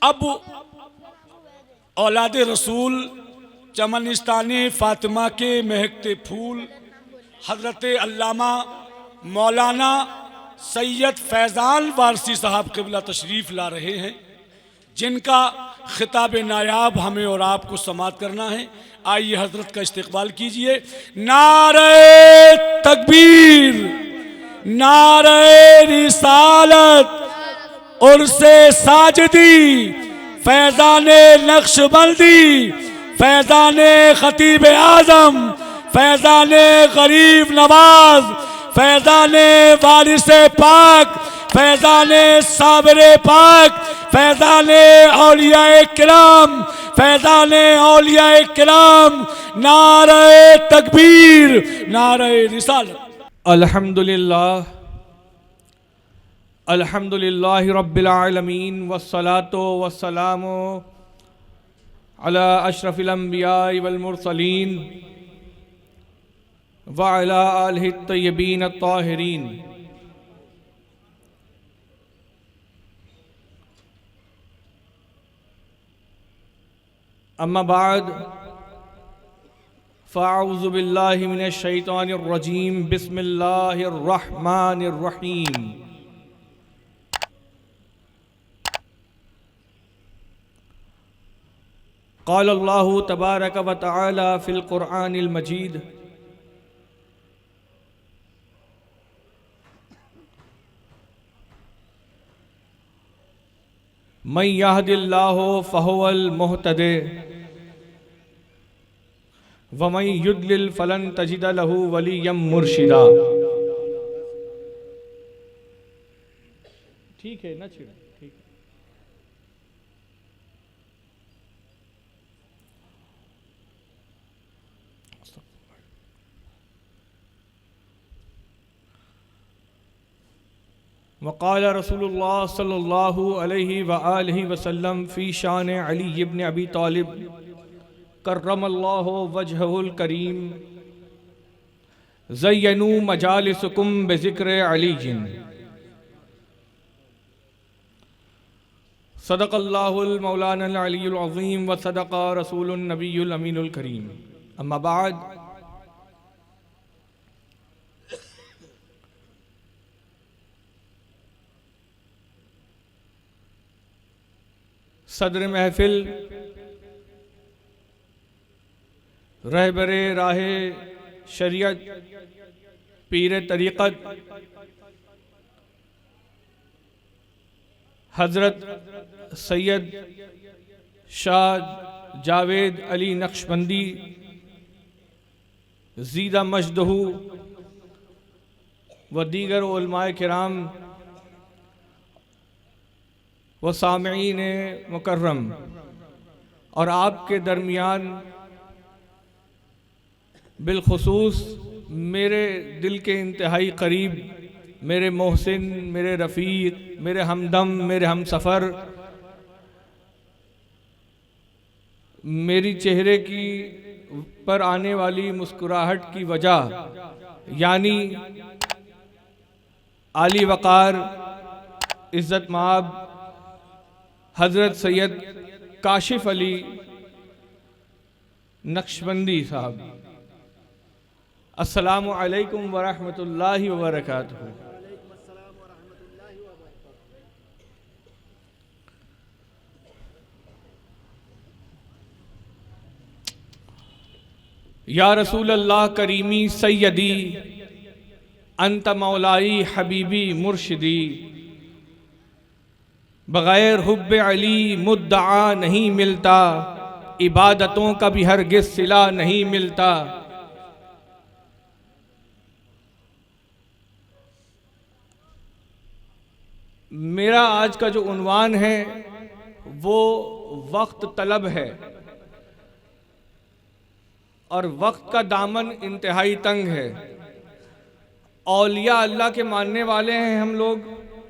अब औलाद रसूल चमनिस्तानी फातिमा के महकते फूल हज़रत अल्लामा मौलाना सैयद फैज़ान वारसी साहब क़िबला तशरीफ़ ला रहे हैं, जिनका खिताब नायाब हमें और आपको समाअत करना है। आइए हज़रत का इस्तकबाल कीजिए। नारे तकबीर, नारे रिसालत, उर्से साजदी, फैज़ाने नक्शबंदी, फैज़ाने खतीब आज़म, फैज़ाने गरीब नवाज, फैज़ाने वारिसे पाक, फैज़ाने साबिरे पाक, फैज़ाने औलियाए किराम, फैज़ाने औलियाए किराम। नारे तकबीर, नारे रिसालत। अल्हम्दुलिल्लाह, अल्हम्दुलिल्लाहि रब्बिल आलमीन, वस्सलातु वस्सलामु अला अशरफिल अंबियाइ वल मुरसलीन व अला आलिहि तय्यबीन अत्ताहिरीन। अम्मा बाद, फ़अऊज़ु बिल्लाहि मिनश शैतानिर रजीम, बिस्मिल्लाहिर रहमानिर रहीम। क़ाल अल्लाहु तबारक व तआला फ़िल क़ुरआनिल मजीद, मन यहदिल्लाहु फ़हुवल मुहतदी व मन युद्लिल फ़लन तजिद लहू वलिय्यम मुर्शिदा। ठीक है ना, ठीक है। वक़ाल रसूलुल्लाह सल्लल्लाहु अलैहि व आलिहि वसल्लम फ़ी शान अली इब्न अबी तालिब कर्रमल्लाहु वजहुल करीम, ज़य्यनू मजालिसकुम बिज़िक्र अलीजिन। सदक़ल्लाहुल मौलानल अलीयुल अज़ीम व सदक़ा रसूलुन नबियुल अमीनुल करीम। अम्मा बाद, सदर महफिल, रहबरे राहे शरीयत, पीर तरीक़त हज़रत सैयद शाह जावेद अली नक्शबंदी ज़ीदा मजदहू व दीगर उलमाए किराम व सामईन मुकर्रम, और आपके दरमियान बिलखुसूस मेरे दिल के इंतहाई करीब मेरे मोहसिन, मेरे रफ़ीक, मेरे हमदम, मेरे हम सफ़र, मेरी चेहरे की पर आने वाली मुस्कुराहट की वजह यानी आली वक़ार इज़्ज़त माब हज़रत सैयद काशिफ़ अली नक्शबंदी साहब, अस्सलामु अलैकुम व रहमतुल्लाहि व बरकातुहू। या रसूल अल्लाह करीमी सैयदी, अंत मौलाई हबीबी मुर्शिदी, बग़ैर हुब्बे अली मुद्दआ नहीं मिलता, इबादतों का भी हरगिज़ सिला नहीं मिलता। मेरा आज का जो उन्वान है वो वक्त तलब है, और वक्त का दामन इंतहाई तंग है। औलिया अल्लाह के मानने वाले हैं हम लोग,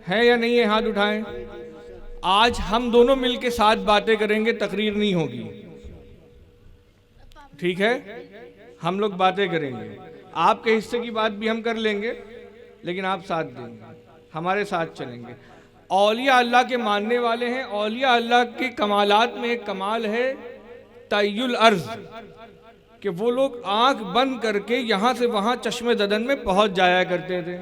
हैं या नहीं है? हाथ उठाएं। आज हम दोनों मिलके साथ बातें करेंगे, तकरीर नहीं होगी, ठीक है? हम लोग बातें करेंगे, आपके हिस्से की बात भी हम कर लेंगे, लेकिन आप साथ देंगे, हमारे साथ चलेंगे। औलिया अल्लाह के मानने वाले हैं। औलिया अल्लाह के कमालात में एक कमाल है तय्युल अर्ज, कि वो लोग आंख बंद करके यहाँ से वहाँ चश्मे ददन में पहुँच जाया करते थे।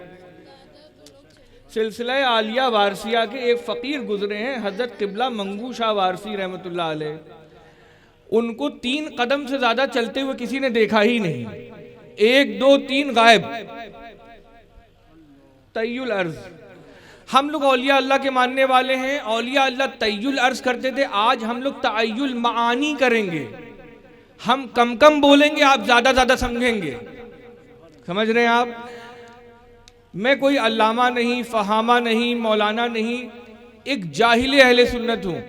सिलसिला आलिया वारसिया के एक फ़कीर गुजरे हैं, हज़रत क़िबला मंगू शाह वारसी रहमतुल्लाह अलैह। उनको 3 कदम से ज़्यादा चलते हुए किसी ने देखा ही नहीं, 1 2 3 गायब। तय्युल अर्ज। हम लोग औलिया अल्लाह के मानने वाले हैं, औलिया अल्लाह तय्युल अर्ज करते थे। आज हम लोग तअय्युल मानी करेंगे। हम कम कम बोलेंगे, आप ज़्यादा ज़्यादा समझेंगे। समझ रहे हैं आप? मैं कोई अल्लामा नहीं, फहामा नहीं, मौलाना नहीं, एक जाहिल अहले सुन्नत हूँ।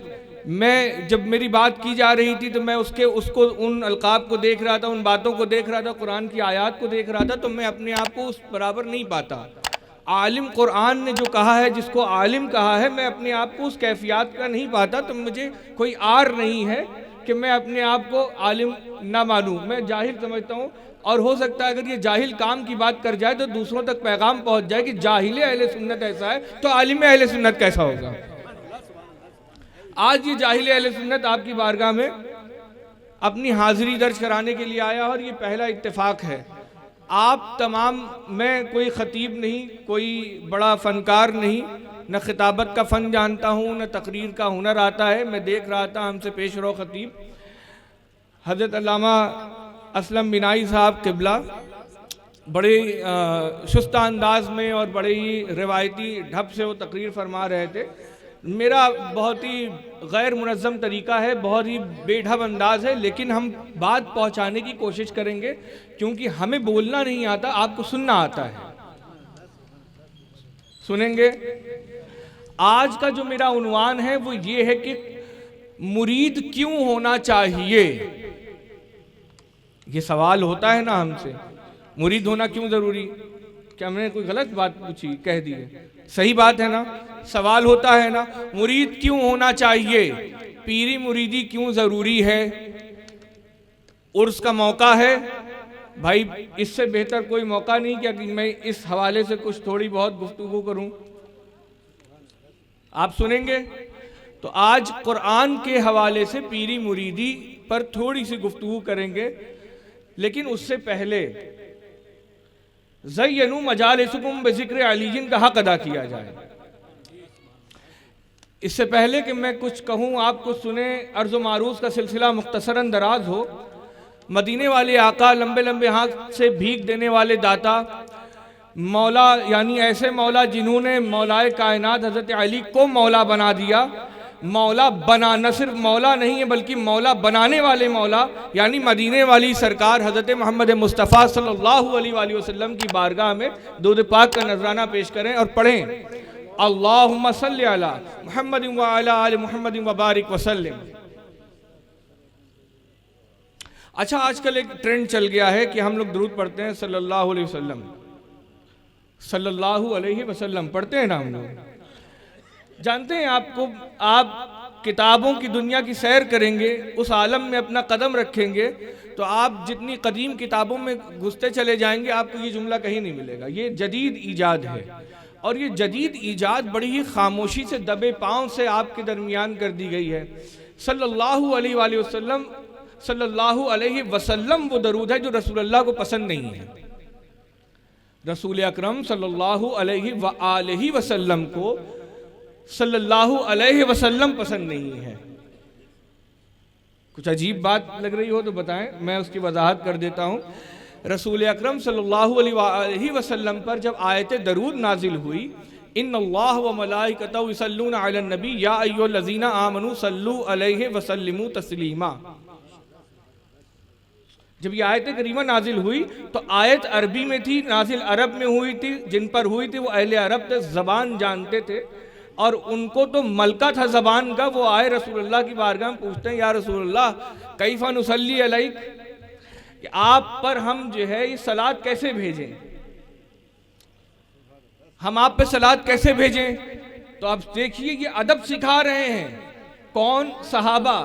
मैं जब मेरी बात की जा रही थी तो मैं उसको उन अलकाब को देख रहा था, उन बातों को देख रहा था, कुरान की आयत को देख रहा था, तो मैं अपने आप को उस बराबर नहीं पाता। आलिम कुरान ने जो कहा है, जिसको आलिम कहा है, मैं अपने आप को उस कैफियत का नहीं पाता, तो मुझे कोई आर नहीं है कि मैं अपने आप को आलिम ना मानूं। मैं जाहिल समझता हूँ। और हो सकता है अगर ये जाहिल काम की बात कर जाए तो दूसरों तक पैगाम पहुंच जाए कि जाहिल अहले सुन्नत ऐसा है तो आलिम अहले सुन्नत कैसा होगा। आज ये जाहिल अहले सुन्नत आपकी बारगाह में अपनी हाजिरी दर्ज कराने के लिए आया और ये पहला इत्तेफाक है। आप तमाम, मैं कोई ख़तीब नहीं, कोई बड़ा फ़नकार नहीं, न खिताबत का फ़न जानता हूँ, न तकरीर का हुनर आता है। मैं देख रहा था हमसे पेश रो ख़तीब हज़रत अल्लामा असलम बिनाई साहब क़िबला बड़े शुस्ता अंदाज में और बड़े ही रिवायती ढब से वो तकरीर फरमा रहे थे। मेरा बहुत ही गैर मुनज़्ज़म तरीका है, बहुत ही बेढब अंदाज है, लेकिन हम बात पहुंचाने की कोशिश करेंगे क्योंकि हमें बोलना नहीं आता, आपको सुनना आता है। सुनेंगे। आज का जो मेरा उन्वान है वो ये है कि मुरीद क्यों होना चाहिए। ये सवाल होता है ना हमसे, मुरीद होना क्यों ज़रूरी। क्या हमने कोई गलत बात पूछी, कह दी है? सही बात है ना, सवाल होता है ना, मुरीद क्यों होना चाहिए, पीरी मुरीदी क्यों ज़रूरी है। उर्स का मौका है भाई, इससे बेहतर कोई मौका नहीं क्या कि मैं इस हवाले से कुछ थोड़ी बहुत गुफ्तगू करूं। आप सुनेंगे। तो आज कुरान के हवाले से पीरी मुरीदी पर थोड़ी सी गुफ्तगू करेंगे, लेकिन उससे पहले ज़य्यनू मजालिसकुम बिज़िक्र अलीयिन का हक अदा किया जाए। इससे पहले कि मैं कुछ कहूँ, आप कुछ सुने। अर्ज़ मारूज़ का सिलसिला मुख्तसरन दराज हो। मदीने वाले आका, लंबे लंबे हाथ से भीख देने वाले दाता, मौला, यानी ऐसे मौला जिन्होंने मौलाए कायनात हज़रत अली को मौला बना दिया। मौला बना, न सिर्फ मौला नहीं है बल्कि मौला बनाने वाले मौला, यानी मदीने वाली सरकार हज़रत मोहम्मद मुस्तफ़ा सल्लल्लाहु अलैहि वसल्लम की बारगाह में दुरूद पाक का नजराना पेश करें और पढ़ें अल्लाहुम्मा सल्लि अला मुहम्मद व अला आलि मुहम्मद व बारिक वसल्लिम। अच्छा, आजकल एक ट्रेंड चल गया है कि हम लोग दुरूद पढ़ते हैं सल्लल्लाहु अलैहि वसल्लम, सल्लल्लाहु अलैहि वसल्लम पढ़ते हैं ना हम लोग। जानते हैं आपको, आप किताबों की दुनिया की सैर करेंगे, उस आलम में अपना कदम रखेंगे तो आप जितनी कदीम किताबों में घुसते चले जाएंगे आपको ये जुमला कहीं नहीं मिलेगा। ये जदीद ईजाद है और ये जदीद ईजाद बड़ी ही खामोशी से, दबे पाँव से आपके दरमियान कर दी गई है। सल्लल्लाहु अलैहि वसल्लम, सल्लल्लाहु अलैहि वसल्लम वो दरूद है जो रसूलुल्लाह को पसंद नहीं है। रसूल अकरम सल्लल्लाहु अलैहि वसल्लम को सल्लल्लाहु अलैहि वसल्लम पसंद नहीं है। कुछ अजीब बात लग रही हो तो बताएं, मैं उसकी वजाहत कर देता हूँ। रसूल अकरम सल्लल्लाहु अलैहि वसल्लम पर जब आयत दरूद नाजिल हुई, इन्नल्लाह व मलाइकतहु युसल्लूना अलन नबी या अय्युहल्लज़ीना आमनू सल्लू अलैहि वसल्लिमू तस्लीमा। जब ये आयत करीमा नाजिल हुई तो आयत अरबी में थी, नाजिल अरब में हुई थी। जिन पर हुई थी वो अहले अरब थे, ज़बान जानते थे और उनको तो मलका था ज़बान का। वो आए रसूलुल्लाह की बारगाह में, पूछते हैं या रसूलुल्लाह कैफ़ा नुसल्ली अलैक, कि आप पर हम जो है ये सलात कैसे भेजें, हम आप पे सलात कैसे भेजें। तो आप देखिए ये अदब सिखा रहे हैं। कौन? सहाबा।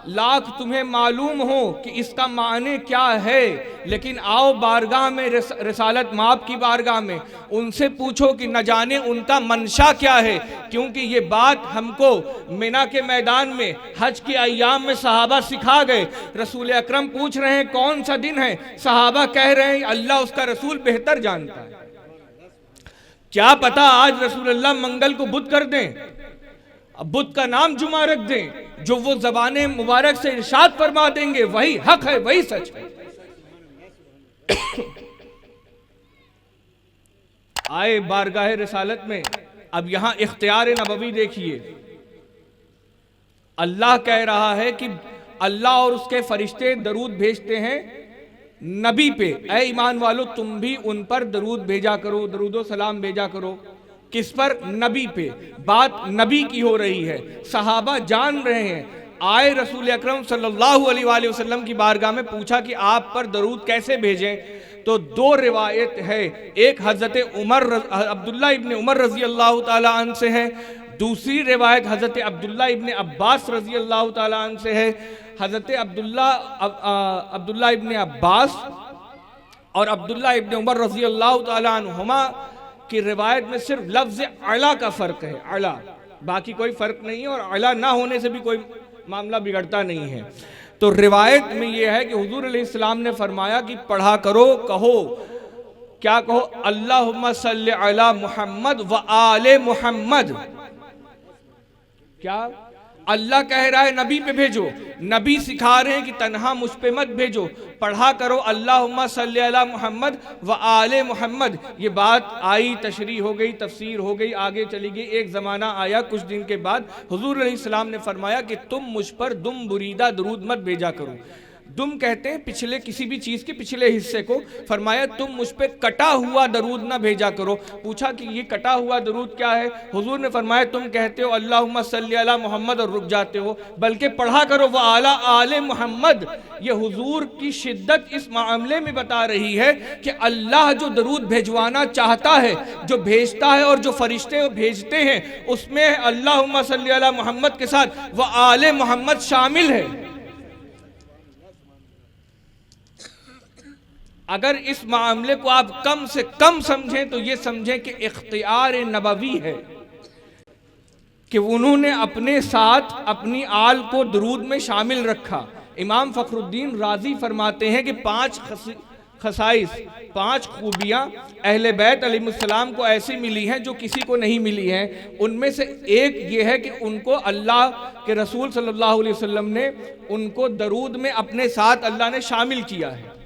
लाख तुम्हें मालूम हो कि इसका माने क्या है, लेकिन आओ बारगाह में, रिसालत माप की बारगाह में, उनसे पूछो कि न जाने उनका मंशा क्या है। क्योंकि ये बात हमको मिना के मैदान में हज के अय्याम में सहाबा सिखा गए। रसूल अकरम पूछ रहे हैं कौन सा दिन है, सहाबा कह रहे हैं अल्लाह उसका रसूल बेहतर जानता है। क्या पता आज रसूलुल्लाह मंगल को बुध कर दें, बुध का नाम जुमा रख दें, जो वो ज़बाने मुबारक से इरशाद फरमा देंगे वही हक है, वही सच है। आए बारगाह रिसालत में, अब यहां इख्तियार नबवी देखिए। अल्लाह कह रहा है कि अल्लाह और उसके फरिश्ते दरूद भेजते हैं नबी पे, ऐ ईमान वालों तुम भी उन पर दरूद भेजा करो, दरूदो सलाम भेजा करो। किस पर? नबी पे। बात नबी की हो रही है, सहाबा जान रहे हैं। आए रसूल अकरम सल्लल्लाहु अलैहि वसल्लम की बारगाह में, पूछा कि आप पर दरूद कैसे भेजें। तो दो रिवायत है, एक हजरत अब्दुल्ला इब्ने उमर रजी अल्लाह ताला अन्हु से है, दूसरी रिवायत हजरत अब्दुल्ला इब्ने अब्बास रजी अल्लाह ताला अन्हु से है। हजरत अब्दुल्ला इब्ने अब्बास और अब्दुल्ला इब्ने उमर रजी अल्लाह ताला अन्हुमा की रिवायत में सिर्फ लफ्ज़ अला का फ़र्क है, अला, बाकी कोई फ़र्क नहीं है, और अला ना होने से भी कोई मामला बिगड़ता नहीं है। तो रिवायत में यह है कि हुजूर अलैहिस्सलाम ने फरमाया कि पढ़ा करो, कहो, क्या कहो? अल्लाहुम्मा सल्ली अला मुहम्मद व आले मुहम्मद। क्या अल्लाह कह रहा है नबी पे भेजो, नबी सिखा रहे हैं कि तन्हा मुझ पे मत भेजो, पढ़ा करो अल्लाहुम्मा सल्ली अला मुहम्मद व आले मुहम्मद। ये बात आई, तशरीह हो गई, तफसीर हो गई, आगे चली गई। एक ज़माना आया कुछ दिन के बाद, हुजूर अलैहिस्सलाम ने फरमाया कि तुम मुझ पर दुम बुरीदा दरूद मत भेजा करो। दुम कहते हैं पिछले किसी भी चीज़ के पिछले हिस्से को। फरमाया तुम मुझ पे कटा हुआ दरूद ना भेजा करो। पूछा कि ये कटा हुआ दरूद क्या है? हुजूर ने फरमाया तुम कहते हो अल्लाहुम्मा सल्ली अला मोहम्मद और रुक जाते हो, बल्कि पढ़ा करो व आला आले मोहम्मद। ये हुजूर की शिद्दत इस मामले में बता रही है कि अल्लाह जो दरूद भेजवाना चाहता है, जो भेजता है और जो फरिश्ते भेजते हैं, उसमें अल्लाहुम्मा सल्ली अला मोहम्मद के साथ व आले मोहम्मद शामिल है। अगर इस मामले को आप कम से कम समझें तो ये समझें कि इख्तियार नबवी है कि उन्होंने अपने साथ अपनी आल को दरूद में शामिल रखा। इमाम फखरुद्दीन राजी फरमाते हैं कि 5 खसाइस, 5 खूबियाँ अहले बैत अलैहिस्सलाम को ऐसी मिली हैं जो किसी को नहीं मिली हैं। उनमें से एक ये है कि उनको अल्लाह के रसूल सल्लल्लाहु अलैहि वसल्लम ने उनको दरूद में अपने साथ अल्लाह ने शामिल किया है।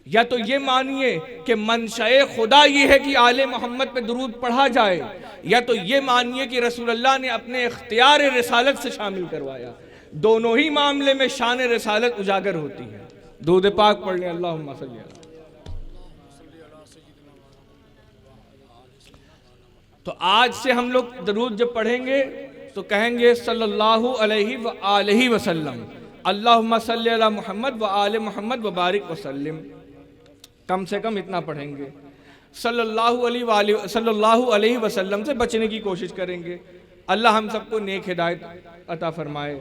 या तो ये मानिए कि मंशए खुदा ये है कि आले मोहम्मद पे दरूद पढ़ा जाए, या तो ये मानिए कि रसूलुल्लाह ने अपने इख्तियार रिसालत से शामिल करवाया। दोनों ही मामले में शान रिसालत उजागर होती है। दूध पाक पढ़ लें, अल्लाहुम्मा सल्ली अला। तो आज से हम लोग दरूद जब पढ़ेंगे तो कहेंगे सल्लल्लाहु अलैहि वसल्लम, अल्लाहुम्मा सल्ली अला मुहम्मद व आले मुहम्मद व बारिक वसल्लिम। कम से कम इतना पढ़ेंगे। सल्लल्लाहु अलैहि वसल्लम से बचने की कोशिश करेंगे। अल्लाह हम सबको नेक हिदायत अता फरमाए।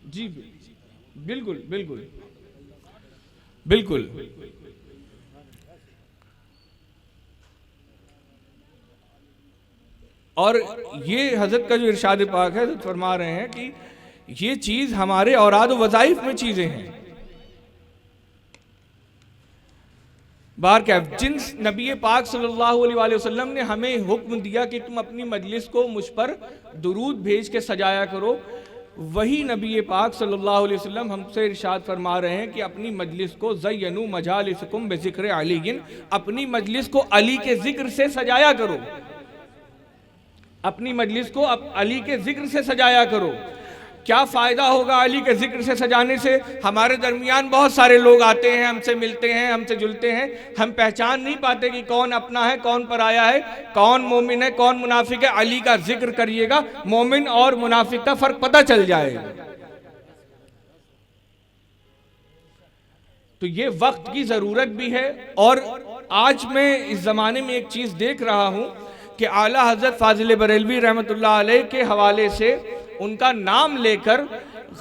जी बिल्कुल बिल्कुल बिल्कुल। और ये हजरत का जो इरशाद पाक है तो फरमा रहे हैं कि ये चीज हमारे औराद वज़ाइफ में चीजें हैं। बार क्या जिन नबी पाक सल्लल्लाहु अलैहि वसल्लम ने हमें हुक्म दिया कि तुम अपनी मजलिस को मुझ पर दुरूद भेज के सजाया करो, वही नबी पाक सल्लल्लाहु अलैहि वसल्लम हमसे इरशाद फरमा रहे हैं कि अपनी मजलिस को ज़य्यनू मजालिसकुम बिज़िक्र अलीयिन, अपनी मजलिस को अली के जिक्र से सजाया करो। अपनी मजलिस को अली के जिक्र से सजाया करो। क्या फ़ायदा होगा अली के जिक्र से सजाने से? हमारे दरमियान बहुत सारे लोग आते हैं, हमसे मिलते हैं, हमसे जुलते हैं, हम पहचान नहीं पाते कि कौन अपना है, कौन पराया है, कौन मोमिन है, कौन मुनाफिक है। अली का जिक्र करिएगा, मोमिन और मुनाफिक का फ़र्क पता चल जाएगा। तो ये वक्त की ज़रूरत भी है। और आज मैं इस ज़माने में एक चीज़ देख रहा हूँ कि आला हज़रत फाजिल बरेलवी रहमतुल्लाह अलैह के हवाले से उनका नाम लेकर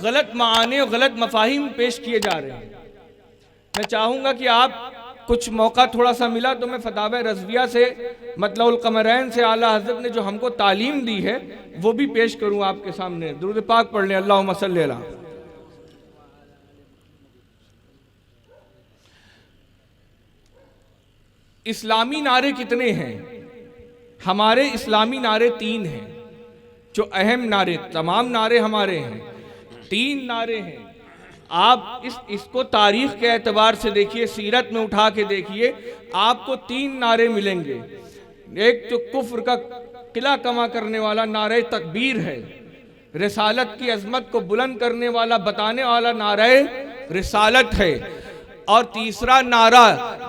गलत माने और गलत मफाहिम पेश किए जा रहे हैं। मैं चाहूँगा कि आप कुछ मौका थोड़ा सा मिला तो मैं फतावा रज़विया से मतलउल क़मरैन से आला हज़रत ने जो हमको तालीम दी है वो भी पेश करूँ आपके सामने। दुरूद पाक पढ़ लें, अल्लाहुम्मा सल्ली अला। इस्लामी नारे कितने हैं? हमारे इस्लामी नारे 3 हैं, जो अहम नारे, तमाम नारे हमारे हैं, 3 नारे हैं। आप इसको तारीख के एतबार से देखिए, सीरत में उठा के देखिए, आपको 3 नारे मिलेंगे। एक जो कुफ्र का किला कमा करने वाला नारे तकबीर है, रिसालत की अजमत को बुलंद करने वाला, बताने वाला नारे रिसालत है, और तीसरा नारा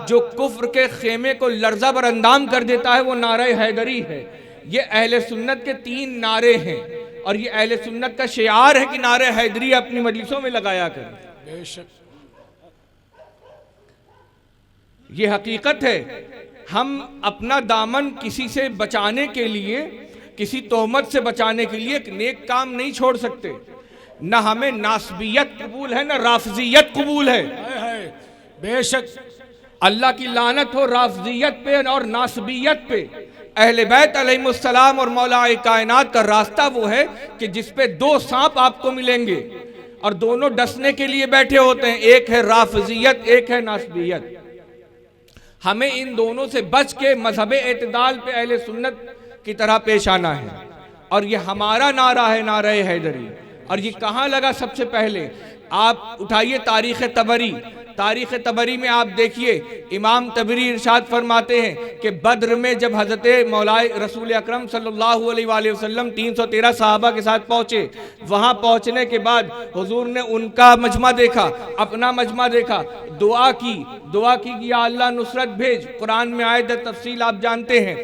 जो कुफ्र के खेमे को लर्जा बरअंदाम कर देता है वो नारा हैदरी है। ये अहले सुन्नत के 3 नारे हैं, और ये अहले सुन्नत का शियार है कि नारे हैदरी अपनी मजलिसों में लगाया करें। बेशक ये हकीकत है। हम अपना दामन किसी से बचाने के लिए, किसी तोहमत से बचाने के लिए एक नेक काम नहीं छोड़ सकते। न हमें नासबियत कबूल है, न राफजियत कबूल है। बेशक अल्लाह की लानत हो राफजियत पे और नासबियत पे। अहले बैत अलैहिमुस्सलाम और मौला कायनात का रास्ता वो है कि जिस पे 2 सांप आपको मिलेंगे और दोनों डसने के लिए बैठे होते हैं, एक है राफजियत, एक है नासबियत। हमें इन दोनों से बच के मजहब एतदाल पे अहले सुन्नत की तरह पेश आना है, और ये हमारा नारा है, नारा हैदरी। और ये कहाँ लगा? सबसे पहले आप उठाइए तारीख़ तबरी। तारीख़ तबरी में आप देखिए, इमाम तबरी इरशाद फरमाते हैं कि बद्र में जब हज़रत मौलाए रसूल अकरम सल्लल्लाहु अलैहि वसल्लम 313 सहाबा के साथ पहुँचे, वहाँ पहुँचने के बाद हुजूर ने उनका मजमा देखा, अपना मजमा देखा, दुआ की कि या अल्लाह नुसरत भेज। कुरान में आयत तफसील आप जानते हैं।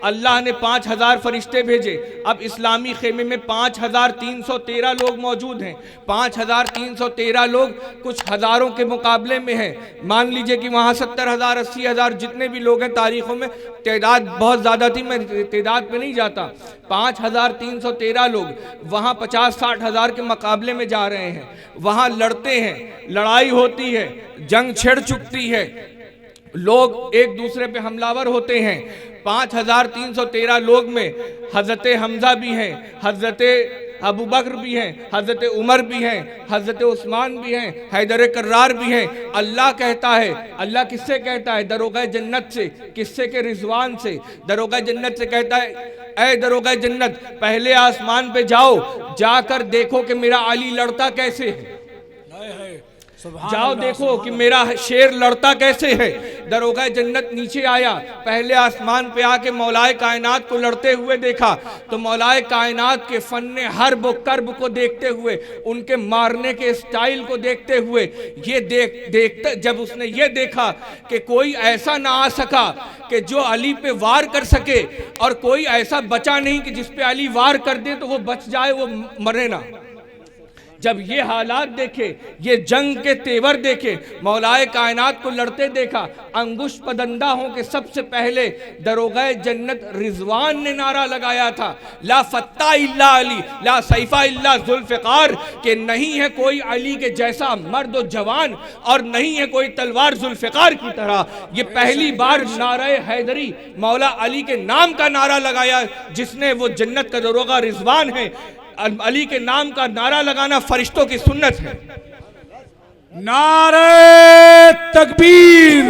अल्लाह ने 5000 फरिश्ते भेजे। अब इस्लामी खेमे में 5313 लोग मौजूद हैं। 5313 लोग कुछ हज़ारों के मुकाबले में हैं। मान लीजिए कि वहाँ 70,000 80,000 जितने भी लोग हैं, तारीखों में तादाद बहुत ज़्यादा थी, मैं तादाद पे नहीं जाता। 5313 लोग वहाँ 50-60 हज़ार के मुकाबले में जा रहे हैं। वहाँ लड़ते हैं, लड़ाई होती है, जंग छिड़ चुकती है, लोग एक दूसरे पे हमलावर होते हैं। 5313 लोग में हज़रत हमज़ा भी हैं, हज़रत अबू बकर भी हैं, हज़रत उमर भी हैं, हज़रत उस्मान भी हैं, हैदर कर्रार भी हैं। अल्लाह कहता है, अल्लाह किससे कहता है? दरोगा जन्नत से। किससे के? रिजवान से। दरोगा जन्नत से कहता है, ऐ दरोगा जन्नत, पहले आसमान पे जाओ, जाकर देखो कि मेरा अली लड़ता कैसे है। जाओ देखो कि मेरा शेर लड़ता कैसे है। दरोगा जन्नत नीचे आया, पहले आसमान पे आके मौलाए कायनात को लड़ते हुए देखा, तो मौलाए कायनात के फन्ने हर्ब कर्ब को देखते हुए, उनके मारने के स्टाइल को देखते हुए, ये देखते जब उसने ये देखा कि कोई ऐसा ना आ सका कि जो अली पे वार कर सके, और कोई ऐसा बचा नहीं कि जिस पे अली वार कर दे तो वो बच जाए, वो मरे ना। जब ये हालात देखे, ये जंग के तेवर देखे, मौलाए कायनात को लड़ते देखा, अंगुश पदंदा हो के सबसे पहले दरोगा जन्नत रिजवान ने नारा लगाया था, ला फत्ता इल्ला अली, ला सैफा इल्ला जुल्फ़िकार, कि नहीं है कोई अली के जैसा मर्द और जवान, और नहीं है कोई तलवार जुल्फ़िकार की तरह। ये पहली बार नारा हैदरी मौला अली के नाम का नारा लगाया, जिसने वो जन्नत का दरोगा रिजवान है। अली के नाम का नारा लगाना फरिश्तों की सुन्नत है। नारे तकबीर,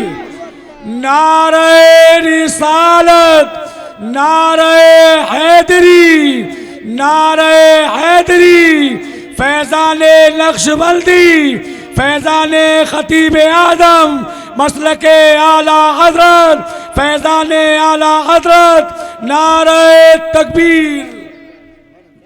नारे रिसालत, नारे हैदरी, नारे हैदरी, फैज़ाने नक्शबंदी, फैज़ाने खतीब आदम, मसलके आला हजरत, फैज़ाने आला हजरत, नारे तकबीर।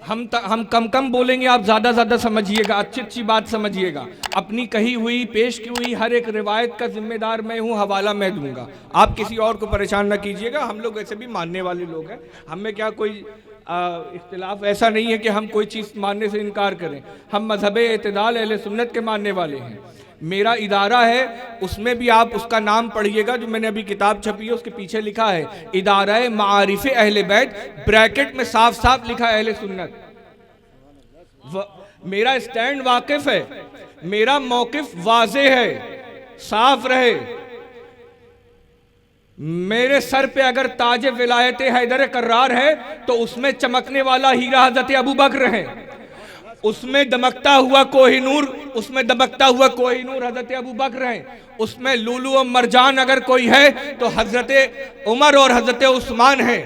हम कम बोलेंगे, आप ज़्यादा समझिएगा, अच्छी बात समझिएगा। अपनी कही हुई, पेश की हुई हर एक रिवायत का जिम्मेदार मैं हूँ, हवाला मैं दूंगा। आप किसी और को परेशान न कीजिएगा। हम लोग ऐसे भी मानने वाले लोग हैं, हमें क्या कोई इख्तिलाफ ऐसा नहीं है कि हम कोई चीज़ मानने से इनकार करें। हम मजहब एतदाल अहले सुन्नत के मानने वाले हैं। मेरा इदारा है, उसमें भी आप उसका नाम पढ़िएगा, जो मैंने अभी किताब छपी है उसके पीछे लिखा है इदारा मारिफ अहले बैत, ब्रैकेट में साफ साफ लिखा है अहले सुन्नत। मेरा स्टैंड वाकिफ है, मेरा मौकिफ वाजे है, साफ रहे। मेरे सर पे अगर ताज विलायत हैदर कर्रार है तो उसमें चमकने वाला हीरा हजरत अबू बकर है, उसमें दमकता हुआ कोहिनूर, उसमें दमकता हुआ कोहिनूर हजरत अबू बकर है, उसमें लूलू और मरजान अगर कोई है तो हजरत उमर और हजरत उस्मान है।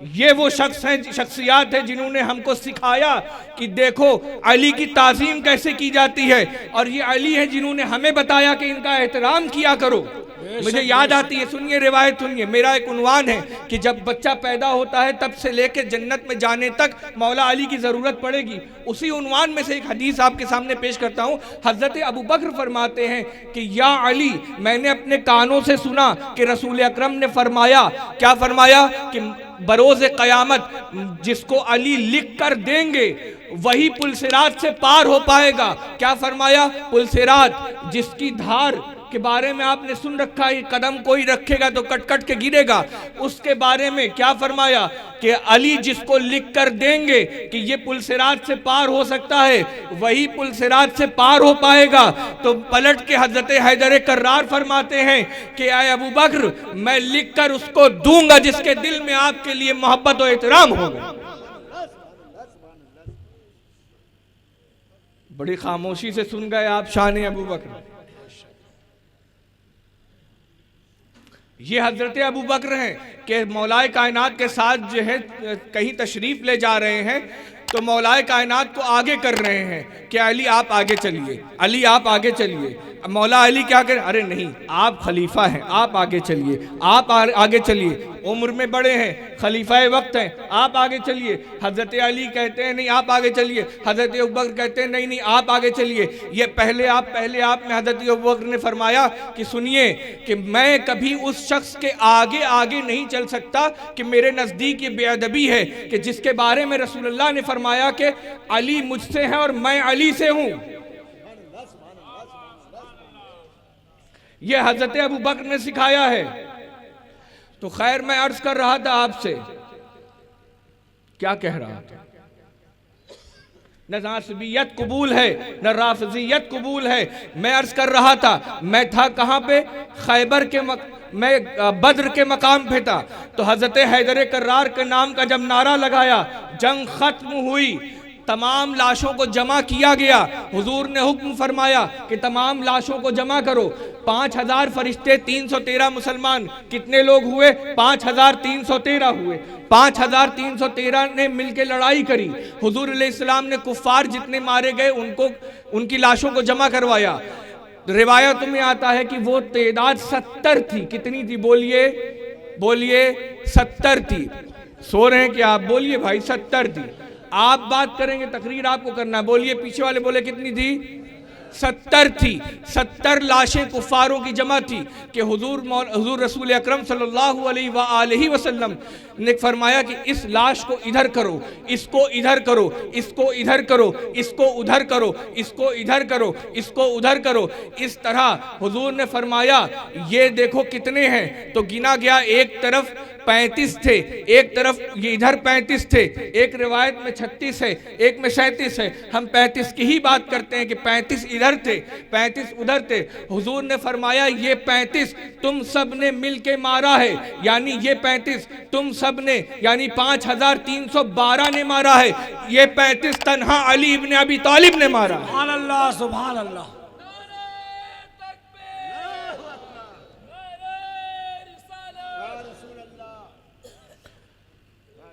ये वो शख्स हैं, शख्सियात है जिन्होंने हमको सिखाया कि देखो अली की ताजीम कैसे की जाती है, और ये अली है जिन्होंने हमें बताया कि इनका एहतराम किया करो। मुझे याद आती है, सुनिए रिवायत सुनिए, मेरा एक उन्वान है कि जब बच्चा पैदा होता है तब से लेकर जन्नत में जाने तक मौला अली की ज़रूरत पड़ेगी। उसी उन्वान में से एक हदीस आपके सामने पेश करता हूँ। हज़रत अबू बकर फरमाते हैं कि या अली, मैंने अपने कानों से सुना कि रसूल अकरम ने फरमाया, क्या फरमाया कि बरोज़ क़यामत जिसको अली लिख कर देंगे वही पुलसिरात से पार हो पाएगा। क्या फरमाया? पुलसिरात जिसकी धार के बारे में आपने सुन रखा है, कदम कोई रखेगा तो कट कट के गिरेगा, उसके बारे में क्या फरमाया कि अली जिसको लिख कर देंगे कि ये पुलसिरात से पार हो सकता है वही पुलसिरात से पार हो पाएगा। तो पलट के हजरत हैदर कर्रार फरमाते हैं कि आए अबू बकर, मैं लिख कर उसको दूंगा जिसके दिल में आपके लिए मोहब्बत और एहतराम होगा। बड़ी खामोशी से सुन गए आप शान अबू बकर। ये हजरत अबू बकर हैं कि मौलाए कायनात के साथ जो है कहीं तशरीफ ले जा रहे हैं तो मौलाए कायनात को आगे कर रहे हैं कि अली आप आगे चलिए, अली आप आगे चलिए। मौला अली क्या करें? अरे नहीं, आप खलीफा हैं, आप आगे चलिए, आप आगे चलिए, उम्र में बड़े हैं, खलीफा वक्त हैं, आप आगे चलिए। हजरत अली कहते हैं नहीं आप आगे चलिए, हजरत अबू बकर कहते हैं नहीं नहीं आप आगे चलिए। ये पहले आप में हजरत अबू बकर ने फरमाया कि सुनिए कि मैं कभी उस शख्स के आगे आगे नहीं चल सकता कि मेरे नज़दीक ये बेअदबी है कि जिसके बारे में रसूलुल्लाह ने फरमाया कि अली मुझसे है और मैं अली से हूं। यह हजरत अबू बकर ने सिखाया है। तो खैर मैं अर्ज कर रहा था आपसे, क्या कह रहा था? न नासबियत कबूल है न राफिजियत कबूल है। मैं अर्ज कर रहा था, मैं था कहां पे? खैबर के मैं बद्र के मकाम पे था। तो हजरत हैदर कर्रार के नाम का जब नारा लगाया, जंग खत्म हुई, तमाम लाशों को जमा किया गया। हुजूर ने हुक्म फरमाया कि तमाम लाशों को जमा करो। 5000 फरिश्ते, 313 मुसलमान, कितने लोग हुए? 5313 हुए। 5313 ने मिलकर लड़ाई करी। हुजूर अलैहिस्सलाम ने कुफ्फार जितने मारे गए उनको, उनकी लाशों को जमा करवाया। रिवायत में आता है कि वो तादाद 70 थी। कितनी थी? बोलिए बोलिए, 70 थी। सो रहे हैं कि आप? बोलिए भाई, 70 थी। आप बात करेंगे, तकरीर आपको करना। बोलिए, पीछे वाले बोले कितनी थी? 70 थी। 70 लाशें कुफारों की जमा थी कि हुजूर रसूल अकरम सल्लल्लाहु अलैहि वसल्लम ने फरमाया कि इस लाश को इधर करो, इसको इधर करो, इसको इधर करो, इसको उधर करो, इसको इधर करो, इसको उधर करो। इस तरह हुजूर ने फरमाया ये देखो कितने हैं। तो गिना गया, एक तरफ 35 थे, एक तरफ ये इधर 35 थे, एक रिवायत में 36 है, एक में 37 है। हम 35 की ही बात करते हैं कि 35 इधर थे, 35 उधर थे। हुजूर ने फरमाया ये 35 तुम सब ने मिल के मारा है, यानी ये 35 तुम सब ने, यानी 5312 ने मारा है। ये 35 तन्हा अली इब्न अबी तालिब ने मारा। सुभान अल्लाह, सुभान अल्लाह।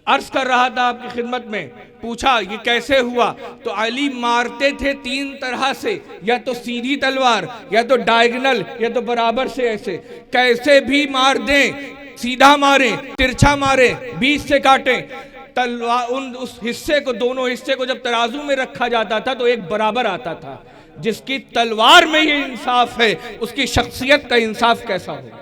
अर्ज कर रहा था आपकी खिदमत में, पूछा ये कैसे हुआ? तो अली मारते थे 3 तरह से, या तो सीधी तलवार, या तो डायगोनल, या तो बराबर से ऐसे। कैसे भी मार दें, सीधा मारे, तिरछा मारे, बीच से काटें, तलवार उस हिस्से को, दोनों हिस्से को जब तराजू में रखा जाता था तो एक बराबर आता था। जिसकी तलवार में ये इंसाफ है उसकी शख्सियत का इंसाफ कैसा होगा?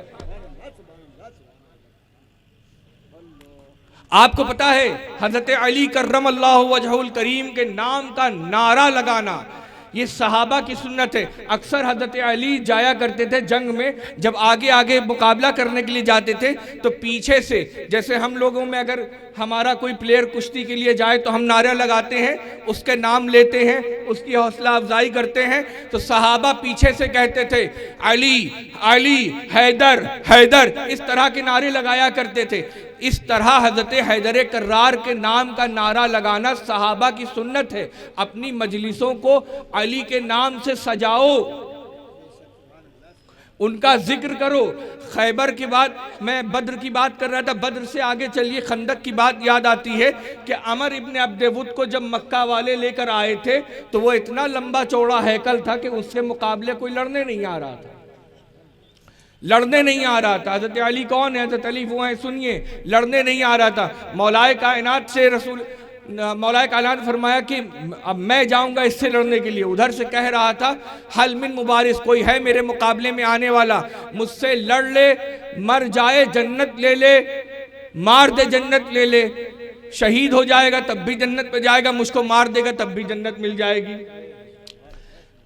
आपको पता है हजरत अली कर्रमल्लाहु वजहुल करीम के नाम का नारा लगाना ये सहाबा की सुन्नत है। अक्सर हज़रत अली जाया करते थे जंग में, जब आगे आगे मुकाबला करने के लिए जाते थे तो पीछे से, जैसे हम लोगों में अगर हमारा कोई प्लेयर कुश्ती के लिए जाए तो हम नारा लगाते हैं, उसके नाम लेते हैं, उसकी हौसला अफजाई करते हैं, तो सहाबा पीछे से कहते थे अली अली, हैदर हैदर, इस तरह के नारे लगाया करते थे। इस तरह हज़रत हैदर कर्रार के नाम का नारा लगाना सहाबा की सुन्नत है। अपनी मजलिसों को अली के नाम से सजाओ, उनका जिक्र करो। खैबर की बात, मैं बद्र की बात कर रहा था, बद्र से आगे चलिए, खंदक की बात याद आती है कि अमर इब्न अब्देवुद को जब मक्का वाले लेकर आए थे तो वो इतना लंबा चौड़ा हैकल था कि उसके मुकाबले कोई लड़ने नहीं आ रहा था, लड़ने नहीं आ रहा था। हज़रत अली कौन है? हज़रत अली वो हैं, सुनिए, लड़ने नहीं आ रहा था। मौलाए कायनात से मौलाए कायनात फरमाया कि अब मैं जाऊंगा इससे लड़ने के लिए। उधर से कह रहा था हल मिन मुबारिस, कोई है मेरे मुकाबले में आने वाला, मुझसे लड़ ले, मर जाए जन्नत ले ले, मार दे जन्नत ले ले, शहीद हो जाएगा तब भी जन्नत में जाएगा, मुझको मार देगा तब भी जन्नत मिल जाएगी।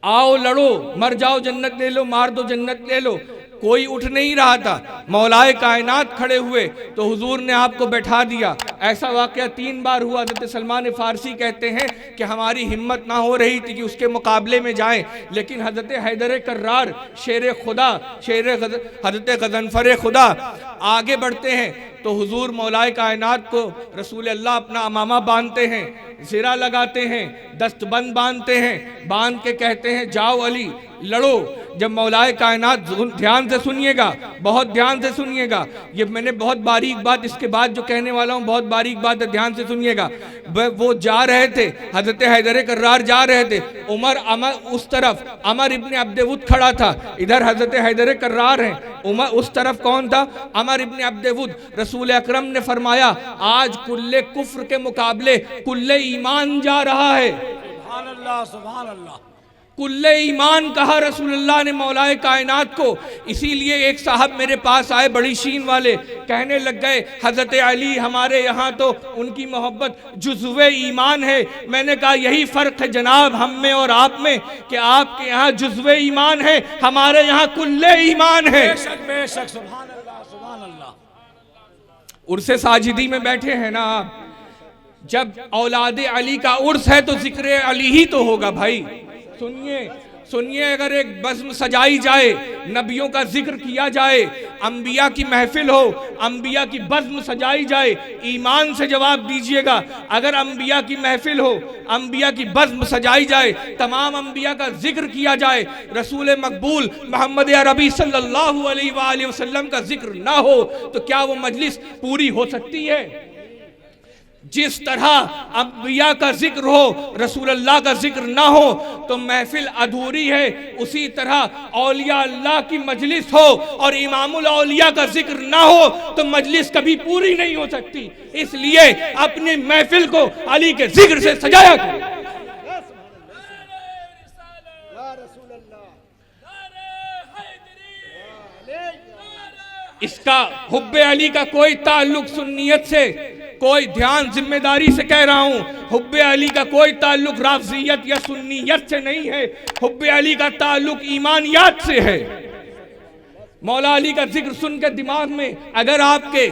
आओ लड़ो, मर जाओ जन्नत ले लो, मार दो जन्नत ले लो। कोई उठ नहीं रहा था। मौलाए कायनात खड़े हुए तो हुजूर ने आपको बैठा दिया। ऐसा वाक़या 3 बार हुआ। हज़रत सलमान फ़ारसी कहते हैं कि हमारी हिम्मत ना हो रही थी कि उसके मुकाबले में जाएं, लेकिन हज़रत हैदर कर्रार, शेर खुदा, हज़रत गज़नफ़र खुदा आगे बढ़ते हैं तो हुजूर मौलाए कायनात को, रसूल अल्लाह अपना अमामा बांधते हैं, ज़िरा लगाते हैं, दस्तबंद बांधते हैं, बांध के कहते हैं जाओ अली लड़ो। जब मौलाए कायनात, ध्यान से सुनिएगा, बहुत ध्यान से सुनिएगा, ये मैंने बहुत बारीक बात, इसके बाद जो कहने वाला हूँ बहुत बारीक बात है, ध्यान से सुनिएगा। वो जा रहे थे, हज़रत हैदर कर्रार जा रहे थे, अमर उस तरफ अमर इब्न अब्देवुद खड़ा था, इधर हज़रत हैदर कर्रार हैं, उमर उस तरफ कौन था? अमर इब्न अब्देवुद। रसूल अकरम ने फरमाया आज कुल्ले कुफ्र के मुकाबले कुल्ले ईमान जा रहा है। सुभान अल्लाह, सुभान अल्लाह। कुल्ले ईमान कहा रसूलुल्लाह ने मौलाए कायनात को। इसीलिए एक साहब मेरे पास आए, बड़ी शीन वाले, कहने लग गए हज़रत अली हमारे यहाँ तो उनकी मोहब्बत जुज़्वे ईमान है। मैंने कहा यही फ़र्क है जनाब हम में और आप में कि आपके यहाँ जुज़्वे ईमान है, हमारे यहाँ कुल्ले ईमान है। बेशक बेशक, सुभान अल्लाह, सुभान अल्लाह। उर्से साजिदी में बैठे हैं ना आप, जब औलाद अली का उर्स है तो जिक्र अली ही तो होगा भाई। सुनिए सुनिए, अगर एक बज़्म सजाई जाए, नबियों का जिक्र किया जाए, अंबिया की महफिल हो, अंबिया की बज़्म सजाई जाए, ईमान से जवाब दीजिएगा। अगर अंबिया की महफिल हो, अंबिया की बज़्म सजाई जाए, तमाम अंबिया का जिक्र किया जाए, रसूल मकबूल मोहम्मद अरबी सल्लल्लाहु अलैहि वसल्लम का जिक्र ना हो तो क्या वो मजलिस पूरी हो सकती है? जिस तरह अंबिया का जिक्र हो, रसूल अल्लाह का जिक्र ना हो तो महफिल अधूरी है, उसी तरह औलिया अल्लाह की मजलिस हो और इमामुल औलिया का जिक्र ना हो तो मजलिस कभी पूरी नहीं हो सकती। इसलिए अपनी महफिल को अली के जिक्र से सजाया करें। इसका हुब्बे अली का कोई ताल्लुक सुन्नियत से, कोई ध्यान जिम्मेदारी से कह रहा हूं, हुब्बे अली का कोई ताल्लुक राफ़ज़ियत या सुन्नियत से नहीं है, हुब्बे अली का ताल्लुक ईमानियात से है। मौला अली का जिक्र सुन के दिमाग में अगर आपके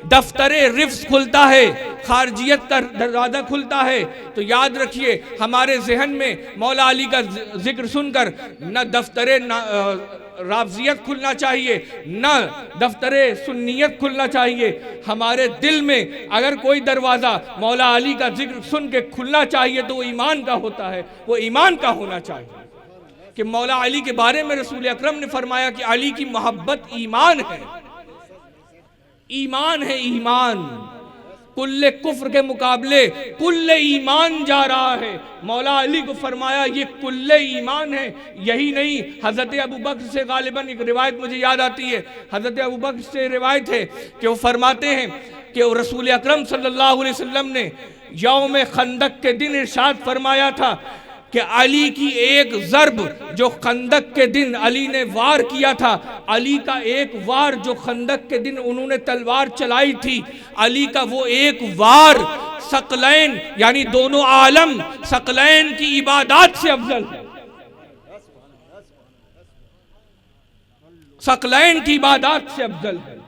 दफ्तरे रिफ्स खुलता है, खारजियत का दरवाज़ा खुलता है, तो याद रखिए हमारे जहन में मौला अली का जिक्र सुनकर न दफ्तरे राफ़ज़ियत खुलना चाहिए, न दफ्तरे सुन्नियत खुलना चाहिए। हमारे दिल में अगर कोई दरवाज़ा मौला अली का जिक्र सुन के खुलना चाहिए तो वो ईमान का होता है, वो ईमान का होना चाहिए कि मौला अली के बारे में रसूल अकरम ने फरमाया कि अली की मोहब्बत ईमान है, ईमान है, ईमान। कुल्ले कुफ्र के मुकाबले कुल्ले ईमान जा रहा है। मौला अली को फरमाया ये कुल्ले ईमान है। यही नहीं, हज़रत अबू बकर से गालिबन एक रिवायत मुझे याद आती है, हज़रत अबू बकर से रिवायत है कि वो फरमाते हैं कि रसूल अकरम सल्लल्लाहु अलैहि वसल्लम ने यौम खंदक के दिन इरशाद फरमाया था कि अली की एक ज़र्ब जो खंदक के दिन अली ने वार किया था, अली का एक वार जो खंदक के दिन उन्होंने तलवार चलाई थी, अली का वो एक वार सकलैन यानी दोनों आलम सकलैन की इबादत से अफजल है। सकलैन की इबादत से अफजल है।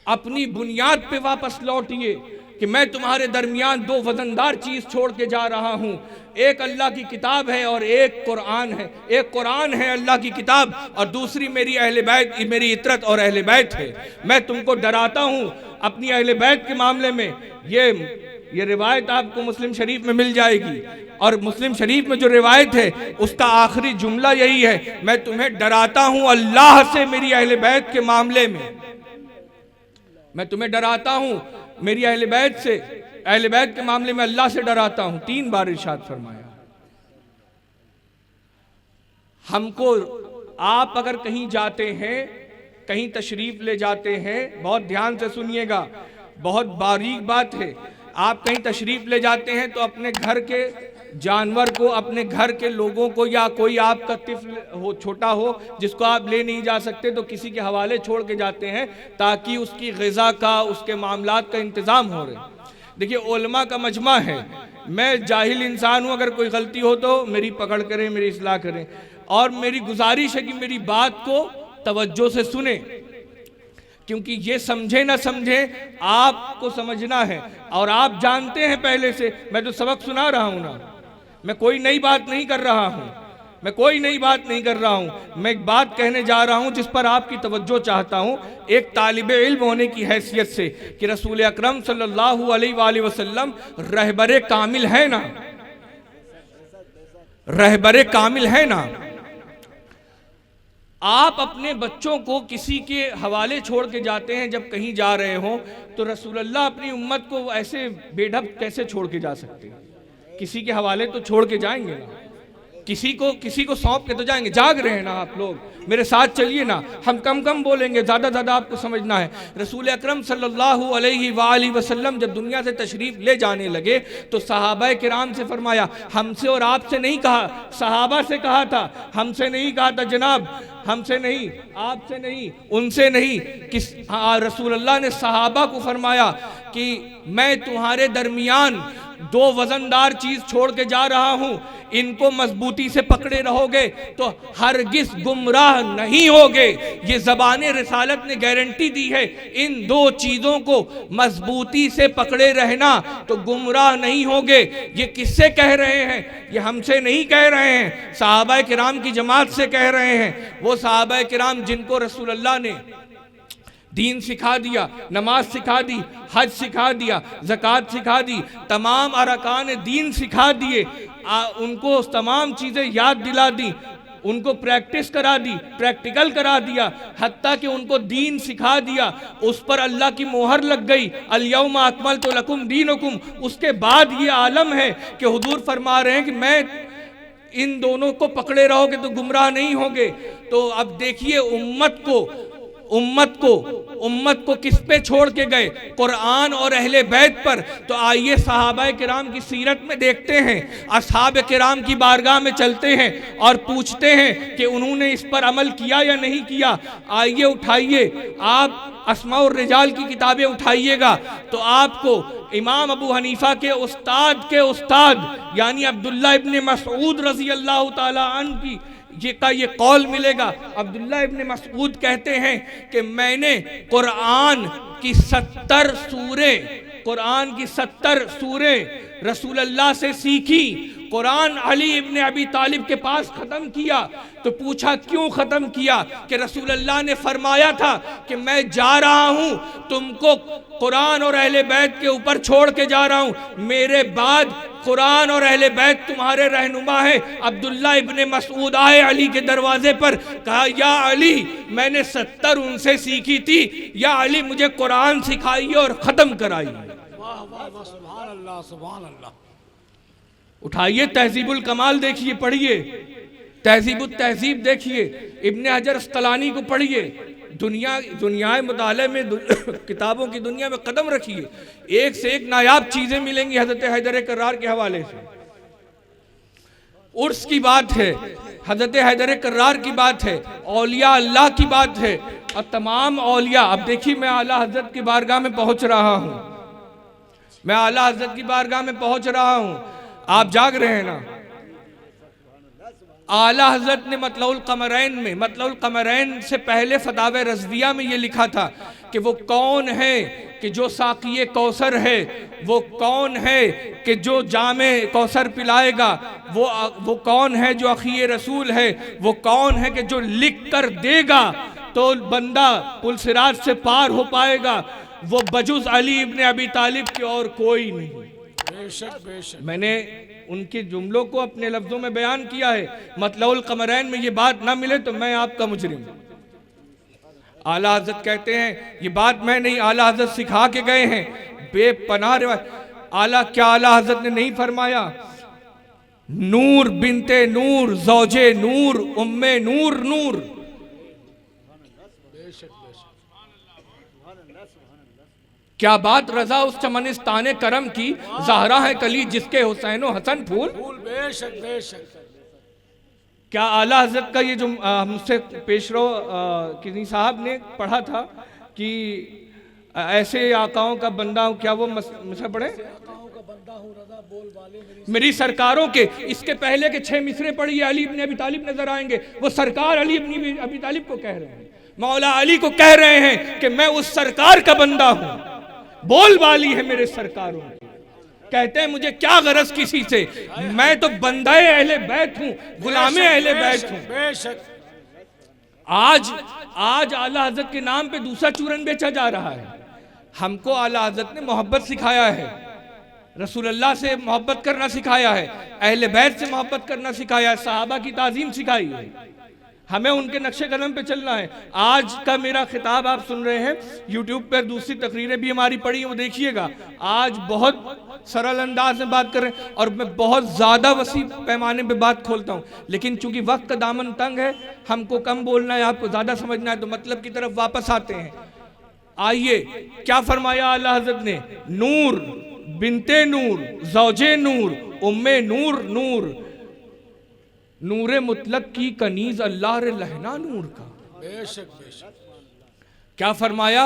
अपनी बुनियाद पे वापस लौटिए कि मैं तुम्हारे दरमियान दो वजनदार चीज छोड़ के जा रहा हूं, एक अल्लाह की किताब है और एक कुरान है। एक कुरान है अल्लाह की किताब और दूसरी मेरी अहले बैत, मेरी इतरत और अहले बैत है। मैं तुमको डराता हूं अपनी अहले बैत के मामले में। ये रिवायत आपको मुस्लिम शरीफ में मिल जाएगी और मुस्लिम शरीफ में जो रिवायत है उसका आखिरी जुमला यही है, मैं तुम्हें डराता हूं अल्लाह से मेरी अहले बैत के मामले में। मैं तुम्हें डराता हूं मेरी अहले बैत से, अहले बैत के मामले में अल्लाह से डराता हूं। 3 बार इरशाद फरमाया। हमको, आप अगर कहीं जाते हैं, कहीं तशरीफ ले जाते हैं, बहुत ध्यान से सुनिएगा, बहुत बारीक बात है। आप कहीं तशरीफ ले जाते हैं तो अपने घर के जानवर को, अपने घर के लोगों को, या कोई आपका तिफ्ल हो, छोटा हो जिसको आप ले नहीं जा सकते, तो किसी के हवाले छोड़ के जाते हैं ताकि उसकी ग़िज़ा का, उसके मामलात का इंतज़ाम हो रहे। देखिए उलमा का मजमा है, मैं जाहिल इंसान हूँ, अगर कोई गलती हो तो मेरी पकड़ करें, मेरी इस्लाह करें, और मेरी गुजारिश है कि मेरी बात को तवज्जो से सुने, क्योंकि ये समझे ना समझे आपको समझना है और आप जानते हैं पहले से। मैं तो सबक सुना रहा हूं ना, मैं कोई नई बात नहीं कर रहा हूं, मैं कोई नई बात नहीं कर रहा हूं। मैं एक बात कहने जा रहा हूं जिस पर आपकी तवज्जो चाहता हूं, एक तालिबे इल्म होने की हैसियत से, कि रसूल अकरम सल्लल्लाहु अलैहि वसल्लम रहबरे कामिल है ना, रहबरे कामिल है ना। आप अपने बच्चों को किसी के हवाले छोड़ के जाते हैं जब कहीं जा रहे हो, तो रसूलुल्लाह अपनी उम्मत को ऐसे बेढप कैसे छोड़ के जा सकते हैं? किसी के हवाले तो छोड़ के जाएंगे ना, किसी को सौंप के तो जाएंगे। जाग रहे हैं ना आप लोग, मेरे साथ चलिए ना, हम कम कम बोलेंगे, ज़्यादा ज़्यादा आपको समझना है। रसूल अकरम सल्लल्लाहु अलैहि वसल्लम जब दुनिया से तशरीफ़ ले जाने लगे तो सहाबा किराम से फरमाया, हमसे और आपसे नहीं कहा, सहाबा से कहा था, हमसे नहीं कहा था जनाब, हमसे नहीं, आपसे नहीं, उनसे नहीं। रसूलुल्लाह ने सहाबा को फरमाया कि मैं तुम्हारे दरमियान 2 वजनदार चीज छोड़ के जा रहा हूं, इनको मजबूती से पकड़े रहोगे तो हरगिज गुमराह नहीं होगे। ये ज़बाने रिसालत ने गारंटी दी है, इन 2 चीज़ों को मजबूती से पकड़े रहना तो गुमराह नहीं होगे। ये किससे कह रहे हैं? ये हमसे नहीं कह रहे हैं, सहाबा किराम की जमात से कह रहे हैं। वो सहाबा किराम जिनको रसूलुल्लाह ने दीन सिखा दिया, नमाज सिखा दी, हज सिखा दिया, ज़कात सिखा दी, तमाम अरकान दीन सिखा दिए, उनको तमाम चीज़ें याद दिला दी, उनको प्रैक्टिस करा दी, प्रैक्टिकल करा दिया, हत्ता कि उनको दीन सिखा दिया, उस पर अल्लाह की मोहर लग गई, अल-यौमा अकमलतु लकुम दीनुकुम। उसके बाद ये आलम है कि हुजूर फरमा रहे हैं कि मैं इन दोनों को पकड़े रहोगे तो गुमराह नहीं होगे। तो अब देखिए उम्मत को किस पे छोड़ के गए? कुरान और अहले बैत पर। तो आइए सहाबाए किराम की सीरत में देखते हैं, असहाब किराम की बारगाह में चलते हैं और पूछते हैं कि उन्होंने इस पर अमल किया या नहीं किया। आइए उठाइए, आप अस्मा और रिजाल की किताबें उठाइएगा तो आपको इमाम अबू हनीफा के उस्ताद यानी अब्दुल्ला इब्ने मसऊद रज़ी अल्लाह ताला अन्हु की ये कौल मिलेगा। अब्दुल्ला इब्ने मसऊद कहते हैं कि मैंने कुरान की 70 सूरें रसूलुल्लाह से सीखी। कुरान अली इब्ने अबी तालिब के पास ख़त्म किया तो पूछा क्यों ख़त्म किया? कि रसूलुल्लाह ने फरमाया था कि मैं जा रहा हूँ, तुमको कुरान और अहले बैत के ऊपर छोड़ के जा रहा हूँ, मेरे बाद कुरान और अहले बैत तुम्हारे रहनुमा है। अब्दुल्ला इब्ने मसऊद आए अली के दरवाजे पर, कहा या अली मैंने 70 उनसे सीखी थी, या अली मुझे कुरान सिखाइए और ख़त्म कराइए। वाह वाह वाह, सुभान अल्लाह सुभान अल्लाह। उठाइए तहजीबुल कमाल देखिए, पढ़िए, तहजीबुत तहजीब देखिए, इब्ने हजर अस्कलानी को पढ़िए, दुनिया मुताले में किताबों की दुनिया में कदम रखिए, एक से एक नायाब चीजें मिलेंगी हजरत हैदर कर्रार के हवाले से। उर्स की बात है, हजरत हैदर कर्रार की बात है, औलिया अल्लाह की बात है और तमाम औलिया। अब देखिए मैं आला हजरत की बारगाह में पहुंच रहा हूं, मैं आला हजरत की बारगाह में पहुंच रहा हूं। आप जाग रहे हैं ना? आला हजरत ने मतलउल कमरैन में, मतलउल कमरैन से पहले फतावे रज़विया में ये लिखा था कि वो कौन है कि जो साक़िए कौसर है, वो कौन है कि जो जामे कौसर पिलाएगा, वो कौन है जो अखिए रसूल है, वो कौन है कि जो लिख कर देगा तो बंदा पुल सिरात से पार हो पाएगा, वो बजुज़ अली इब्न अबी तालिब के और कोई नहीं। बेशक बेशक। मैंने उनके जुमलों को अपने लफ्जों में बयान किया है। मतलउल कमरैन में ये बात ना मिले तो मैं आपका मुजरिम। आला हज़रत कहते हैं ये बात मैं नहीं, आला हज़रत सिखा के गए हैं, बेपनाह रिवायत। आला हज़रत ने नहीं फरमाया नूर बिनते नूर ज़ौजे नूर उम्मे नूर नूर। क्या बात रजा उस चमनिस्ताने करम की, ज़हरा है कली जिसके हुसैन व हसन फूल। बेशक बेशक। क्या आला हज़रत का ये जो हमसे पेशरो किसी साहब ने पढ़ा था कि ऐसे आकाओं का बंदा हूँ, क्या वो मिसरे पढ़े मेरी सरकारों के, इसके पहले के 6 मिसरे पढ़िए अली इब्न अबी तालिब नजर आएंगे। वो सरकार अली इब्न अबी तालिब को कह रहे हैं, मौला अली को कह रहे हैं कि मैं उस सरकार का बंदा हूं, बोल वाली है मेरे सरकारों की। कहते हैं मुझे क्या गरज किसी से, मैं तो बंदाए अहले बैत हूं, गुलामे अहले बैत हूं। बेशक। आज आला हज़रत के नाम पे दूसरा चूरन बेचा जा रहा है। हमको आला हज़रत ने मोहब्बत सिखाया है, रसूलुल्लाह से मोहब्बत करना सिखाया है, अहले बैत से मोहब्बत करना सिखाया है, सहाबा की ताज़ीम सिखाई है। हमें उनके नक्शे कदम पे चलना है। आज का मेरा खिताब आप सुन रहे हैं, यूट्यूब पर दूसरी तकरीरें भी हमारी पड़ी हैं, वो देखिएगा। आज बहुत सरल अंदाज में बात कर रहे हैं और मैं बहुत ज़्यादा वसी पैमाने पे बात खोलता हूँ, लेकिन चूंकि वक्त का दामन तंग है, हमको कम बोलना है, आपको ज़्यादा समझना है, तो मतलब की तरफ वापस आते हैं। आइए, क्या फरमाया आला हज़रत ने, नूर बिनते नूर ज़ौजे नूर उम्मे नूर नूर, नूरे मुतलक की कनीज अल्लाह रे लहना नूर का। बेशक बेशक। क्या फरमाया,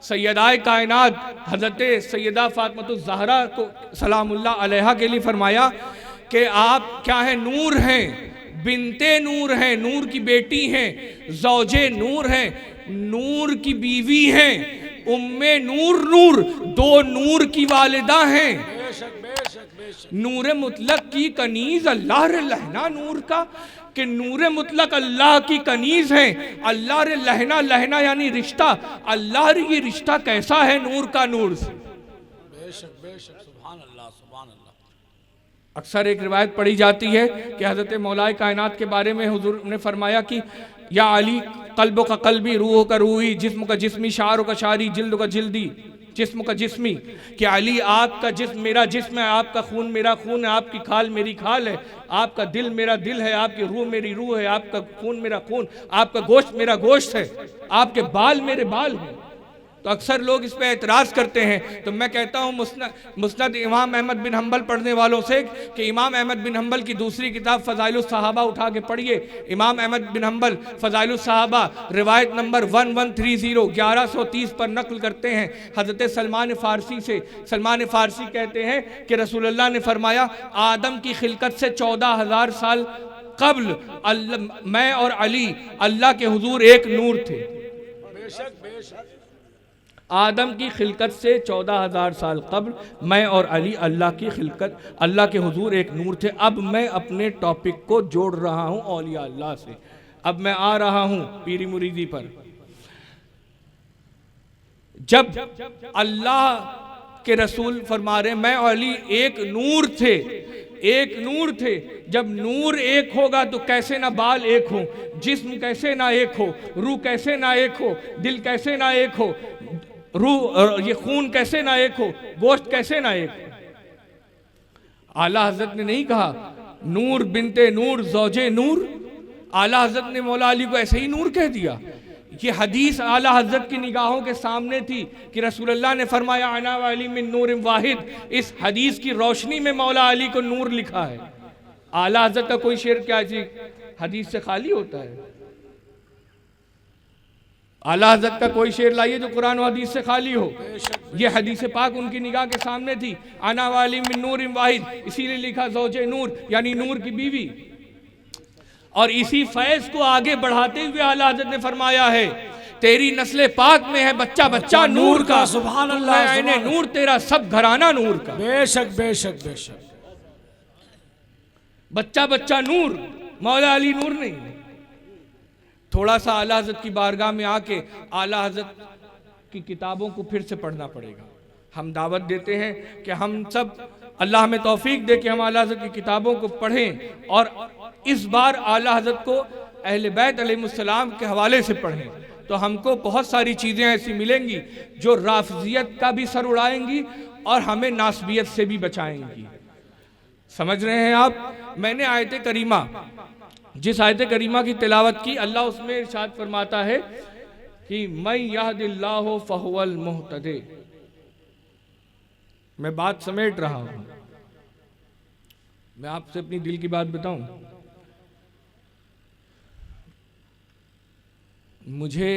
सैयदाए कायनात हजरत सैयदा फातिमा ज़हरा को सलामुल्लाह अलैहा के लिए फरमाया कि आप क्या हैं, नूर हैं, बिनते नूर हैं, नूर की बेटी हैं, ज़ौजे नूर हैं, नूर की बीवी हैं, उम्मे नूर नूर, 2 नूर की वालिदा हैं। बेशक बेशक बेशक। नूर मुतलक की कनीज अल्लाह रे लहना नूर का, कि नूर मुतलक अल्लाह की कनीज है, अल्लाह रे लहना, लहना यानी रिश्ता, अल्लाह रे ये रिश्ता कैसा है नूर का नूर से। बेशक बेशक। सुभान अल्लाह सुभान अल्लाह। अक्सर एक रिवायत पढ़ी जाती है कि हज़रत मौलाए कायनात के बारे में हुजूर ने फरमाया कि या अली कल्ब का कल्बी, रूह का रूही, जिस्म का जिस्मी, शार का शारी, जिल्द का जिल्दी, जिस्म का जिस्मी, कि अली आपका जिस्म मेरा जिस्म है, आपका खून मेरा खून है, आपकी खाल मेरी खाल है, आपका दिल मेरा दिल है, आपकी रूह मेरी रूह है, आपका खून मेरा खून, आपका गोश्त मेरा गोश्त है, आपके बाल मेरे बाल हैं। तो अक्सर लोग इस पर एतराज़ करते हैं, तो मैं कहता हूँ मुस्नद इमाम अहमद बिन हम्बल पढ़ने वालों से कि इमाम अहमद बिन हम्बल की दूसरी किताब फ़ज़ाइलुस सहाबा उठा के पढ़िए। इमाम अहमद बिन हम्बल फ़ज़ाइलुस सहाबा रिवायत नंबर 1130 पर नकल करते हैं हज़रत सलमान फ़ारसी से। सलमान फ़ारसी कहते हैं कि रसूलुल्लाह ने फरमाया, आदम की खिलकत से 14,000 साल कब्ल मैं और अली अल्लाह के हुजूर एक नूर थे। बेशक बेशक। आदम की खिलकत से 14,000 साल कब्ल मैं और अली अल्लाह की खिलकत, अल्लाह के हुजूर एक नूर थे। अब मैं अपने टॉपिक को जोड़ रहा हूँ औलिया अल्लाह से, अब मैं आ रहा हूँ पीरी मुरीदी पर। जब अल्लाह के रसूल फरमा रहे मैं और अली एक नूर थे, एक नूर थे। जब नूर एक होगा तो कैसे ना बाल एक हो, जिस्म कैसे ना एक हो, रूह कैसे ना एक हो, दिल कैसे ना एक हो, रूह ये खून कैसे ना एक हो, गोश्त कैसे ना एक हो। आला हजरत ने नहीं कहा नूर बिनते नूर ज़ौजे नूर, आला हजरत ने मौला अली को ऐसे ही नूर कह दिया। ये हदीस आला हजरत की निगाहों के सामने थी कि रसूलुल्लाह ने फरमाया अना व अली मिन नूर वाहिद। इस हदीस की रोशनी में मौला अली को नूर लिखा है। आला हजरत का कोई शेर क्या जी हदीस से खाली होता है? आला हजरत का कोई शेर लाइए जो कुरान और हदीस से खाली हो। ये हदीस पाक उनकी निगाह के सामने थी, अना वाली मिन नूर वाहिद, इसीलिए लिखा ज़ौजे नूर यानी नूर की बीवी। और इसी फैज को आगे बढ़ाते हुए आला हज़रत ने फरमाया है, तेरी नस्ल पाक में है बच्चा बच्चा नूर का, सुभान अल्लाह, आईने नूर तेरा सब घराना नूर का। बेशक बेशक बेशक। बच्चा बच्चा नूर, मौला अली नूर नहीं। थोड़ा सा आला हज़रत की बारगाह में आके आला हज़रत की किताबों को फिर से पढ़ना पड़ेगा। हम दावत देते हैं कि हम सब, अल्लाह हमें तौफीक दे कि हम आला हज़रत की किताबों को पढ़ें और इस बार आला हज़रत को अहले बैत अलैहिस्सलाम के हवाले से पढ़ें, तो हमको बहुत सारी चीज़ें ऐसी मिलेंगी जो राफजियत का भी सर उड़ाएंगी और हमें नासबियत से भी बचाएंगी। समझ रहे हैं आप? मैंने आयत करीमा, जिस आयत करीमा की तिलावत की, अल्लाह उसमें इरशाद फरमाता है कि मैं यहदिल्लाहु फहुवल मुहतदी। मैं बात समेट रहा हूं, मैं आपसे अपनी दिल की बात बताऊं, मुझे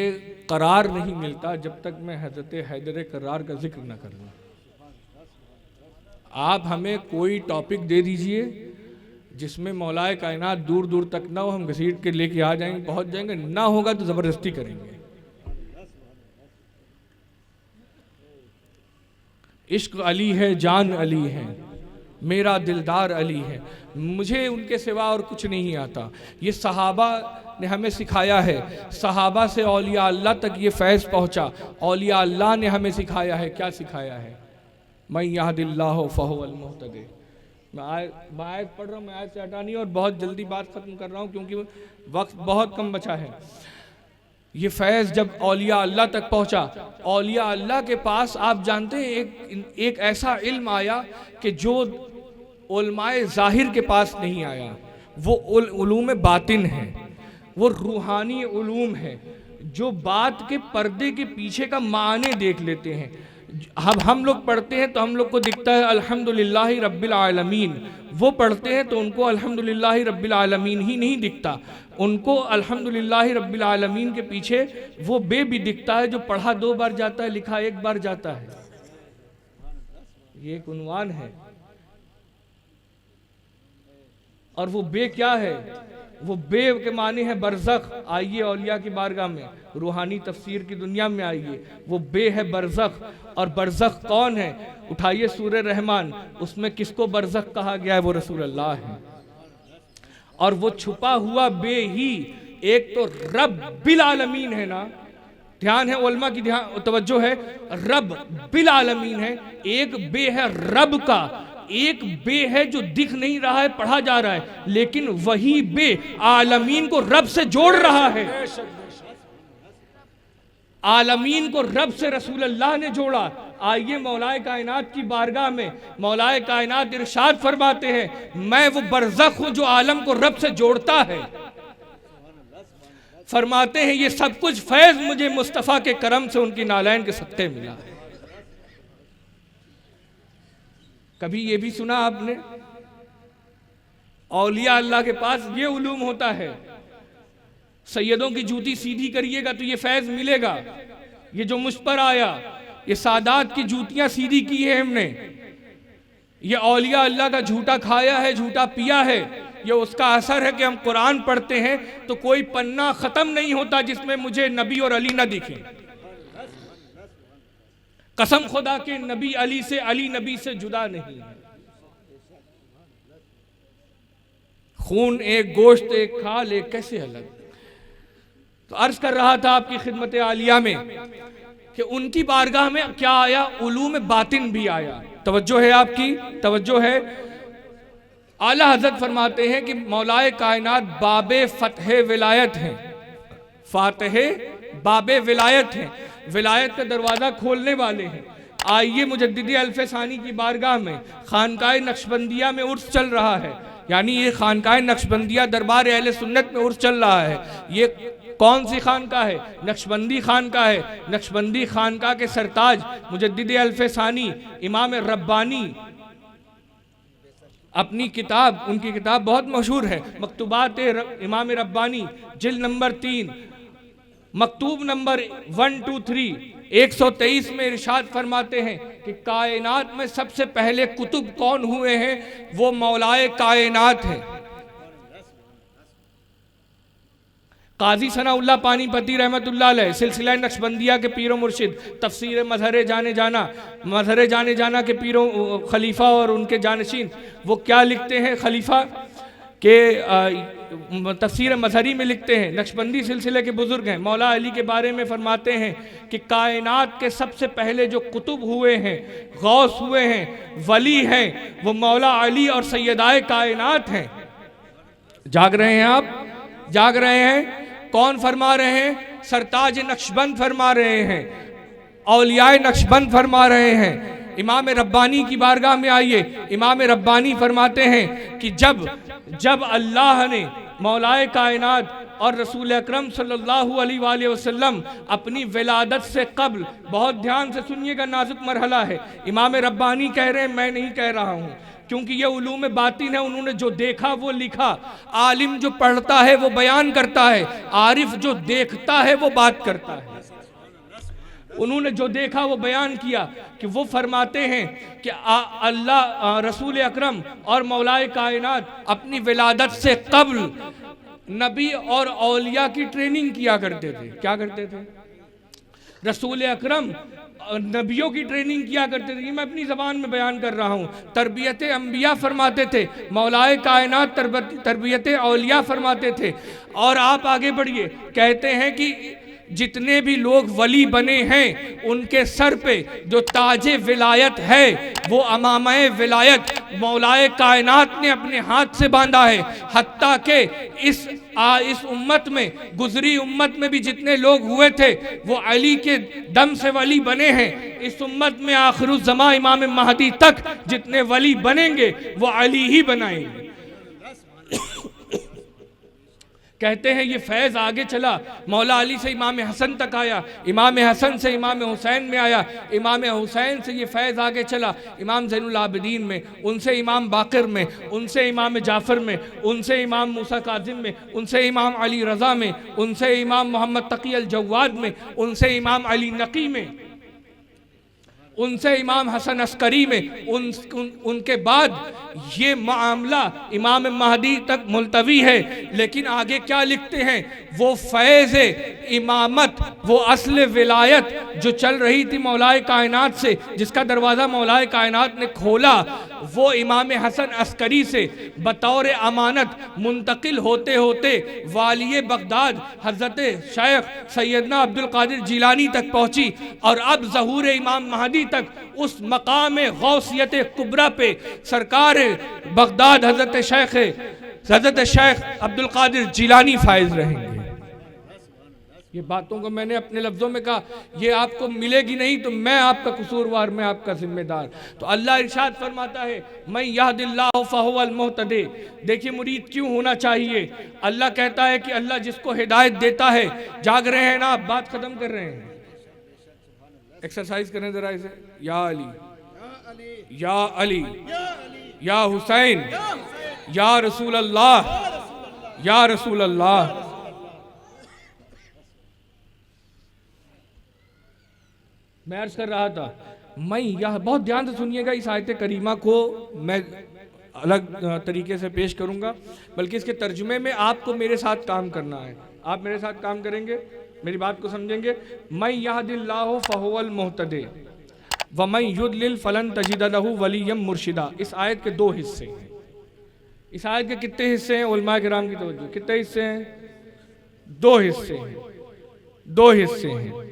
करार नहीं मिलता जब तक मैं हजरत हैदर करार का जिक्र न कर लूं। आप हमें कोई टॉपिक दे दीजिए जिसमें मौलाए कायनात दूर दूर तक ना हो, हम घसीट के लेके आ जाएंगे, पहुंच जाएंगे, ना होगा तो जबरदस्ती करेंगे। इश्क अली है, जान अली है, मेरा दिलदार अली है, मुझे उनके सिवा और कुछ नहीं आता। ये सहाबा ने हमें सिखाया है, सहाबा से औलिया अल्लाह तक ये फैज़ पहुँचा। औलिया अल्लाह ने हमें सिखाया है, क्या सिखाया है? मैं यहदिल्लाहु फहुवल मुहतदी। मैं आयत पढ़ रहा हूँ, मैं आयत से हटा नहीं, और बहुत जल्दी बात ख़त्म कर रहा हूँ क्योंकि वक्त बहुत कम बचा है। ये फैज़ जब औलिया अल्लाह तक पहुँचा, औलिया अल्लाह के पास आप जानते हैं एक ऐसा इल्म आया कि जो उलमाए ज़ाहिर के पास नहीं आया। वो उलूम बातिन है, वो रूहानी उलूम है जो बात के पर्दे के पीछे का माने देख लेते हैं। हम लोग पढ़ते हैं तो हम लोग को दिखता है अल्हम्दुलिल्लाहि रब्बिल आलमीन, वो पढ़ते हैं तो उनको अल्हम्दुलिल्लाहि रब्बिल आलमीन ही नहीं दिखता, उनको अल्हम्दुलिल्लाहि रब्बिल आलमीन के पीछे वो बे भी दिखता है जो पढ़ा 2 बार जाता है, लिखा 1 बार जाता है। ये एक उन्वान है। और वो बे क्या है? वो बे के माने है बरज़ख। आइए औलिया की बारगाह में, रूहानी तफसीर की दुनिया में आइए, वो बे है बरज़ख। और बरज़ख कौन है? उठाइए सूरह रहमान, उसमें किसको बरज़ख कहा गया है? वो रसूल अल्लाह है। और वो छुपा हुआ बे ही एक तो रब्बिल आलमीन है ना, ध्यान है उलमा की, ध्यान तवज्जो है, रब्बिल आलमीन है। एक बे है रब का, एक बे है जो दिख नहीं रहा है, पढ़ा जा रहा है, लेकिन वही बे आलमीन को रब से जोड़ रहा है। आलमीन को रब से रसूल अल्लाह ने जोड़ा। आइए मौलाए कायनात की बारगाह में, मौलाए कायनात इरशाद फरमाते हैं, मैं वो बरज़ख हूं जो आलम को रब से जोड़ता है। फरमाते हैं ये सब कुछ फैज़ मुझे मुस्तफ़ा के करम से उनकी नालैन के सत्ते मिला है। कभी ये भी सुना आपने? औलिया अल्लाह के पास ये उलूम होता है। सैयदों की जूती सीधी करिएगा तो ये फैज़ मिलेगा। ये जो मुझ पर आया, ये सादात की जूतियां सीधी की है हमने। ये औलिया अल्लाह का झूठा खाया है, झूठा पिया है। ये उसका असर है कि हम कुरान पढ़ते हैं तो कोई पन्ना खत्म नहीं होता जिसमें मुझे नबी और अली न दिखे। कसम खुदा के नबी अली से, अली नबी से जुदा नहीं। खून एक, गोश्त एक, खाल एक, कैसे अलग। तो अर्ज कर रहा था आपकी खिदमत आलिया में कि उनकी बारगाह में क्या आया? उलूम बातिन भी आया। तवज्जो है आपकी, तवज्जो है। आला हज़रत फरमाते हैं कि मौलाए कायनात बाबे फतह विलायत हैं, फातहे बाबे विलायत हैं, विलायत का दरवाज़ा खोलने वाले हैं। आइए मुजद्दिदी अल्फ़सानी की बारगाह में, खानकाए नक्शबंदिया में उर्स चल रहा है, यानी ये खानकाए नक्शबंदिया दरबार अहले सुन्नत में उर्स चल रहा है। ये कौन सी खानका है? नक्शबंदी खानका है। नक्शबंदी खानका के सरताज मुजद्दिदी अल्फ़सानी इमाम रब्बानी अपनी किताब, उनकी किताब बहुत मशहूर है, मकतूबात इमाम रब्बानी, जिल्द नंबर 3, मकतूब नंबर 123, 123 में इरशाद फरमाते हैं कि कायनात में सबसे पहले कुतुब कौन हुए हैं? वो मौलाए कायनात हैं। काजी सनाउल्लाह पानीपती रहमतुल्लाह अलैह सिलसिला नक्शबंदिया के पीरो मुर्शिद, तफसीर मजहर जाने जाना के पीरो खलीफा और उनके जानशीन, वो क्या लिखते हैं खलीफा के तफसीर मजहरी में लिखते हैं, नक्शबंदी सिलसिले के बुजुर्ग हैं, मौला अली के बारे में फरमाते हैं कि कायनात के सबसे पहले जो कुतुब हुए हैं, गौस हुए हैं, वली हैं, वो मौला अली और सैयदाए कायनात हैं। जाग रहे हैं आप? जाग रहे हैं? कौन फरमा रहे हैं? सरताज नक्शबंद फरमा रहे हैं, औलियाए नक्शबंद फरमा रहे हैं। इमाम रब्बानी की बारगाह में आइए, इमाम रब्बानी फरमाते हैं कि जब अल्लाह ने मौलाए कायनात और रसूल अकरम सल्लल्लाहु अलैहि वसल्लम अपनी विलादत से कब्ल, बहुत ध्यान से सुनिएगा, नाजुक मरहला है, इमाम रब्बानी कह रहे हैं, मैं नहीं कह रहा हूँ, क्योंकि ये उलूम बातिन है, उन्होंने जो देखा वो लिखा। आलिम जो पढ़ता है वो बयान करता है, आरिफ जो देखता है वो बात करता है। उन्होंने जो देखा वो बयान किया कि वो फरमाते हैं कि अल्लाह रसूल अकरम और मौलाए कायनात अपनी विलादत से कब्ल नबी और औलिया की ट्रेनिंग किया करते थे। क्या करते थे? रसूल अकरम नबियों की ट्रेनिंग किया करते थे। मैं अपनी ज़बान में बयान कर रहा हूँ। तरबियत अंबिया फरमाते थे, मौलाए कायनात तरबियत औलिया फरमाते थे। और आप आगे बढ़िए, कहते हैं कि जितने भी लोग वली बने हैं उनके सर पे जो ताजे विलायत है वो अमामे विलायत मौलाए कायनात ने अपने हाथ से बांधा है। हत्ता के इस उम्मत में, गुजरी उम्मत में भी जितने लोग हुए थे वो अली के दम से वली बने हैं। इस उम्मत में आखिरुज़्ज़मा इमाम महदी तक जितने वली बनेंगे वो अली ही बनाएंगे। कहते हैं ये फैज़ आगे चला, मौला अली से इमाम हसन तक आया, इमाम हसन से इमाम हुसैन में आया, इमाम हुसैन से ये फैज़ आगे चला इमाम ज़ैनुल आबिदीन में, उनसे इमाम बाक़िर में, उनसे इमाम जाफ़र में, उनसे इमाम मूसा काज़िम में, उनसे इमाम अली रज़ा में, उनसे इमाम मोहम्मद तक़ी अल जव्वाद में, उनसे इमाम अली नक़ी में, उनसे इमाम हसन अस्करी में, उनके बाद ये मामला इमाम महदी तक मुलतवी है। लेकिन आगे क्या लिखते हैं? वो फैज़ इमामत, वो असल विलायत जो चल रही थी मौलाए कायनात से, जिसका दरवाज़ा मौलाए कायनात ने खोला, वो इमाम हसन अस्करी से बतौर अमानत मुंतकिल होते होते वालिए बगदाद हज़रत शेख सैयदना अब्दुल कादिर जिलानी तक पहुँची। और अब ज़हूर इमाम महदी तक उस मकाम गौसियत कुबरा पे सरकार बगदाद हज़रत शेख अब्दुल कादिर जिलानी फायज़ रहेंगे। ये बातों को मैंने अपने लफ्ज़ों में कहा, ये आपको मिलेगी नहीं तो मैं आपका कसूरवार, मैं आपका जिम्मेदार। तो अल्लाह इरशाद फरमाता है, मैं यहदिल्लाहु फहुवल मुहतदी। देखिए मुरीद क्यों होना चाहिए? अल्लाह कहता है कि अल्लाह जिसको हिदायत देता है। जाग रहे हैं ना आप? बात ख़त्म कर रहे हैं, एक्सरसाइज करें ज़रा इसे। या अली, या अली, या हुसैन, या रसूल अल्लाह, या रसूल अल्लाह। मैं अर्ज कर रहा था, मैं यह, बहुत ध्यान से सुनिएगा, इस आयत करीमा को मैं अलग तरीके से पेश करूंगा, बल्कि इसके तर्जुमे में आपको मेरे साथ काम करना है। आप मेरे साथ काम करेंगे, मेरी बात को समझेंगे। मैं यहदिल्लाहु फहुवल मुहतदी व मैं युद्लिल फलन तजिद लहु वलियम मुर्शिदा। इस आयत के दो हिस्से हैं। इस आयत के कितने हिस्से हैं? उलमा किराम की तवज्जो, कितने हिस्से हैं? दो हिस्से हैं। दो हिस्से हैं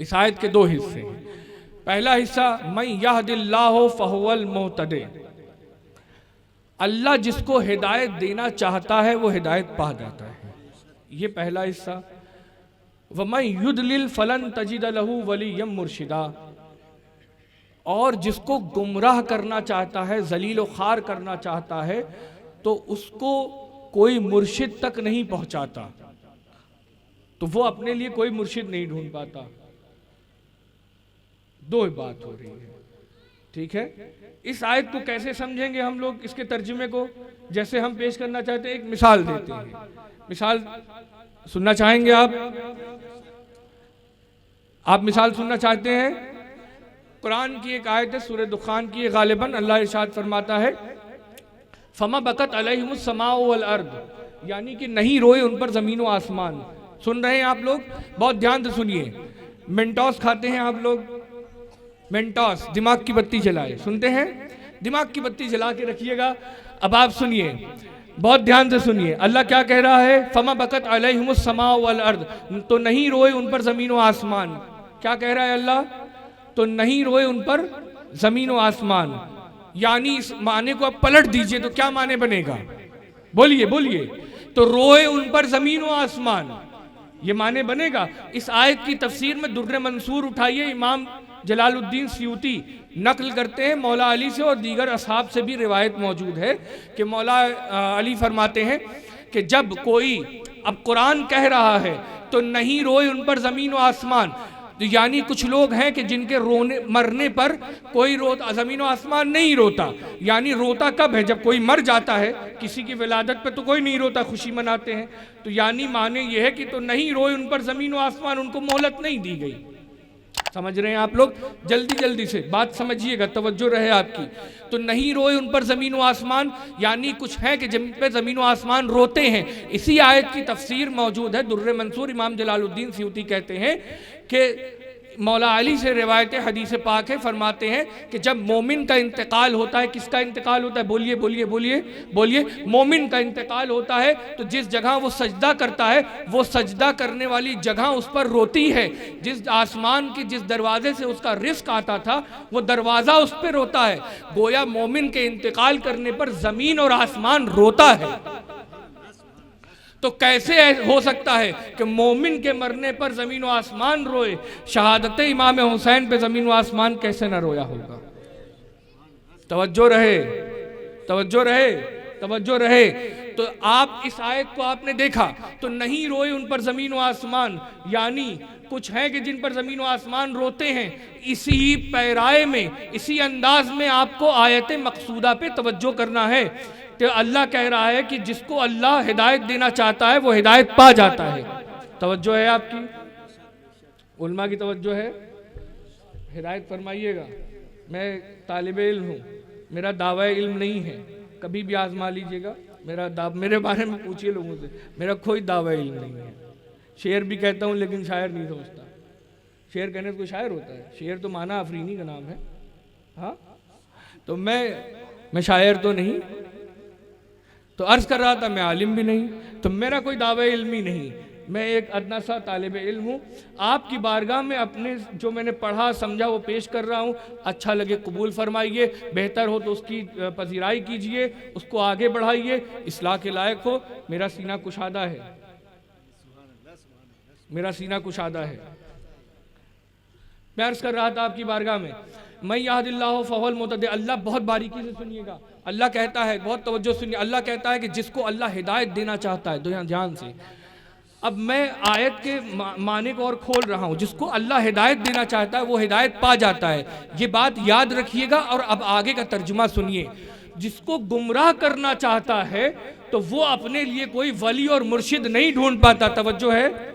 इस आयत के, दो हिस्से हैं। पहला हिस्सा, मैं यहदिल्लाहु फहुवल मुहतदी, अल्लाह जिसको हिदायत देना चाहता है वो हिदायत पा जाता है, ये पहला हिस्सा। वमन युद्लिल फलन तजिद लहु वलियम मुर्शिदा, और जिसको गुमराह करना चाहता है, जलील व खार करना चाहता है, तो उसको कोई मुर्शिद तक नहीं पहुंचाता, तो वो अपने लिए कोई मुर्शिद नहीं ढूंढ पाता। दो बात हो रही है, ठीक है। इस आयत को कैसे समझेंगे हम लोग? इसके तर्जुमे को जैसे हम पेश करना चाहते हैं, एक मिसाल देते हैं। मिसाल सुनना चाहेंगे आप मिसाल सुनना चाहते हैं? कुरान की एक आयत है, सूरह दुखान की, गालिबन अल्लाह इरशाद फरमाता है, फमा बकत अलैहिमुस समाउ वल अर्द यानी कि नहीं रोए उन पर ज़मीन व आसमान। सुन रहे हैं आप लोग? बहुत ध्यान से सुनिए। मेंटोस खाते हैं आप लोग? मेंटोस, दिमाग की बत्ती जलाए, सुनते हैं? दिमाग की बत्ती जला के रखिएगा। अब आप सुनिए, बहुत ध्यान से सुनिए, अल्लाह क्या कह रहा है? फमा बकत अलैहिमुस समा वल अर्द, तो नहीं रोए उन पर ज़मीन व आसमान। क्या कह रहा है अल्लाह? तो नहीं रोए उन पर ज़मीन व आसमान। यानी इस माने को आप पलट दीजिए तो क्या माने बनेगा? बोलिए बोलिए। तो रोए उन पर ज़मीन व आसमान, ये माने बनेगा। इस आयत की तफसीर में दुर्र मंसूर उठाइए, इमाम जलालुद्दीन सियूती नकल करते हैं मौला अली से, और दीगर असहाब से भी रिवायत मौजूद है कि मौला अली फरमाते हैं कि जब कोई, अब कुरान कह रहा है तो नहीं रोए उन पर ज़मीन व आसमान, तो यानी कुछ लोग हैं कि जिनके रोने मरने पर कोई रोता, ज़मीन व आसमान नहीं रोता। यानी रोता कब है? जब कोई मर जाता है। किसी की विलादत पे तो कोई नहीं रोता, खुशी मनाते हैं। तो यानी माने ये है कि तो नहीं रोए उन पर ज़मीन व आसमान, उनको मोहलत नहीं दी गई। समझ रहे हैं आप लोग? जल्दी जल्दी से बात समझिएगा, तवज्जो रहे आपकी। तो नहीं रोए उन पर ज़मीन व आसमान, यानी कुछ है कि जिन पे ज़मीन व आसमान रोते हैं। इसी आयत की तफसीर मौजूद है दुर्र मंसूर, इमाम जलालुद्दीन सियूती कहते हैं कि मौला अली से रिवायत हदीस पाक है, फरमाते हैं कि जब मोमिन का इंतकाल होता है, किसका इंतकाल होता है? बोलिए बोलिए बोलिए बोलिए। मोमिन का इंतकाल होता है तो जिस जगह वो सजदा करता है, वो सजदा करने वाली जगह उस पर रोती है। जिस आसमान के जिस दरवाजे से उसका रिस्क आता था, वो दरवाज़ा उस पर रोता है। गोया मोमिन के इंतकाल करने पर ज़मीन और आसमान रोता है। तो कैसे हो सकता है कि मोमिन के मरने पर ज़मीन व आसमान रोए? शहादत इमाम हुसैन पे ज़मीन व आसमान कैसे न रोया होगा? तवज्जो रहे, तवज्जो रहे, तवज्जो रहे। तो आप इस आयत को आपने देखा, तो नहीं रोए उन पर ज़मीन व आसमान, यानी कुछ है कि जिन पर ज़मीन व आसमान रोते हैं। इसी पैराए में, इसी अंदाज में आपको आयत मकसूदा पे तवज्जो करना है। तो अल्लाह कह रहा है कि जिसको अल्लाह हिदायत देना चाहता है वो हिदायत पा जाता है। तवज्जो है आपकी? उलमा की तवज्जो है? हिदायत फरमाइएगा। मैं तालिब इल्म हूँ, मेरा दावा इल्म नहीं है, कभी भी आजमा लीजिएगा। मेरे बारे में पूछिए लोगों से, मेरा कोई दावा इल्म नहीं है। शेर भी कहता हूँ लेकिन शायर नहीं समझता। शेर कहने से कोई शायर होता है? शेर तो माना अफरीनी का नाम है। हाँ, तो मैं शायर तो नहीं, तो अर्ज कर रहा था मैं आलिम भी नहीं, तो मेरा कोई दावा इल्मी नहीं। मैं एक अदना सा तालिब इल्म हूँ। आपकी बारगाह में अपने जो मैंने पढ़ा समझा वो पेश कर रहा हूँ। अच्छा लगे कबूल फरमाइए, बेहतर हो तो उसकी पजीराई कीजिए, उसको आगे बढ़ाइए, इस्लाह के लायक हो। मेरा सीना कुशादा है, मेरा सीना कुशादा है। मैं अर्ज कर रहा था आपकी बारगाह में, मैं यहदिल्लाहु फहुवल मुहतदी। अल्लाह, बहुत बारीकी से सुनिएगा, अल्लाह कहता है, बहुत तवज्जो सुनिए, अल्लाह कहता है कि जिसको अल्लाह हिदायत देना चाहता है, तो यहाँ ध्यान से। अब मैं आयत के माने को और खोल रहा हूँ। जिसको अल्लाह हिदायत देना चाहता है वो हिदायत पा जाता है, ये बात याद रखिएगा। और अब आगे का तर्जुमा सुनिए। जिसको गुमराह करना चाहता है तो वो अपने लिए कोई वली और मुर्शिद नहीं ढूंढ पाता। तवज्जो है?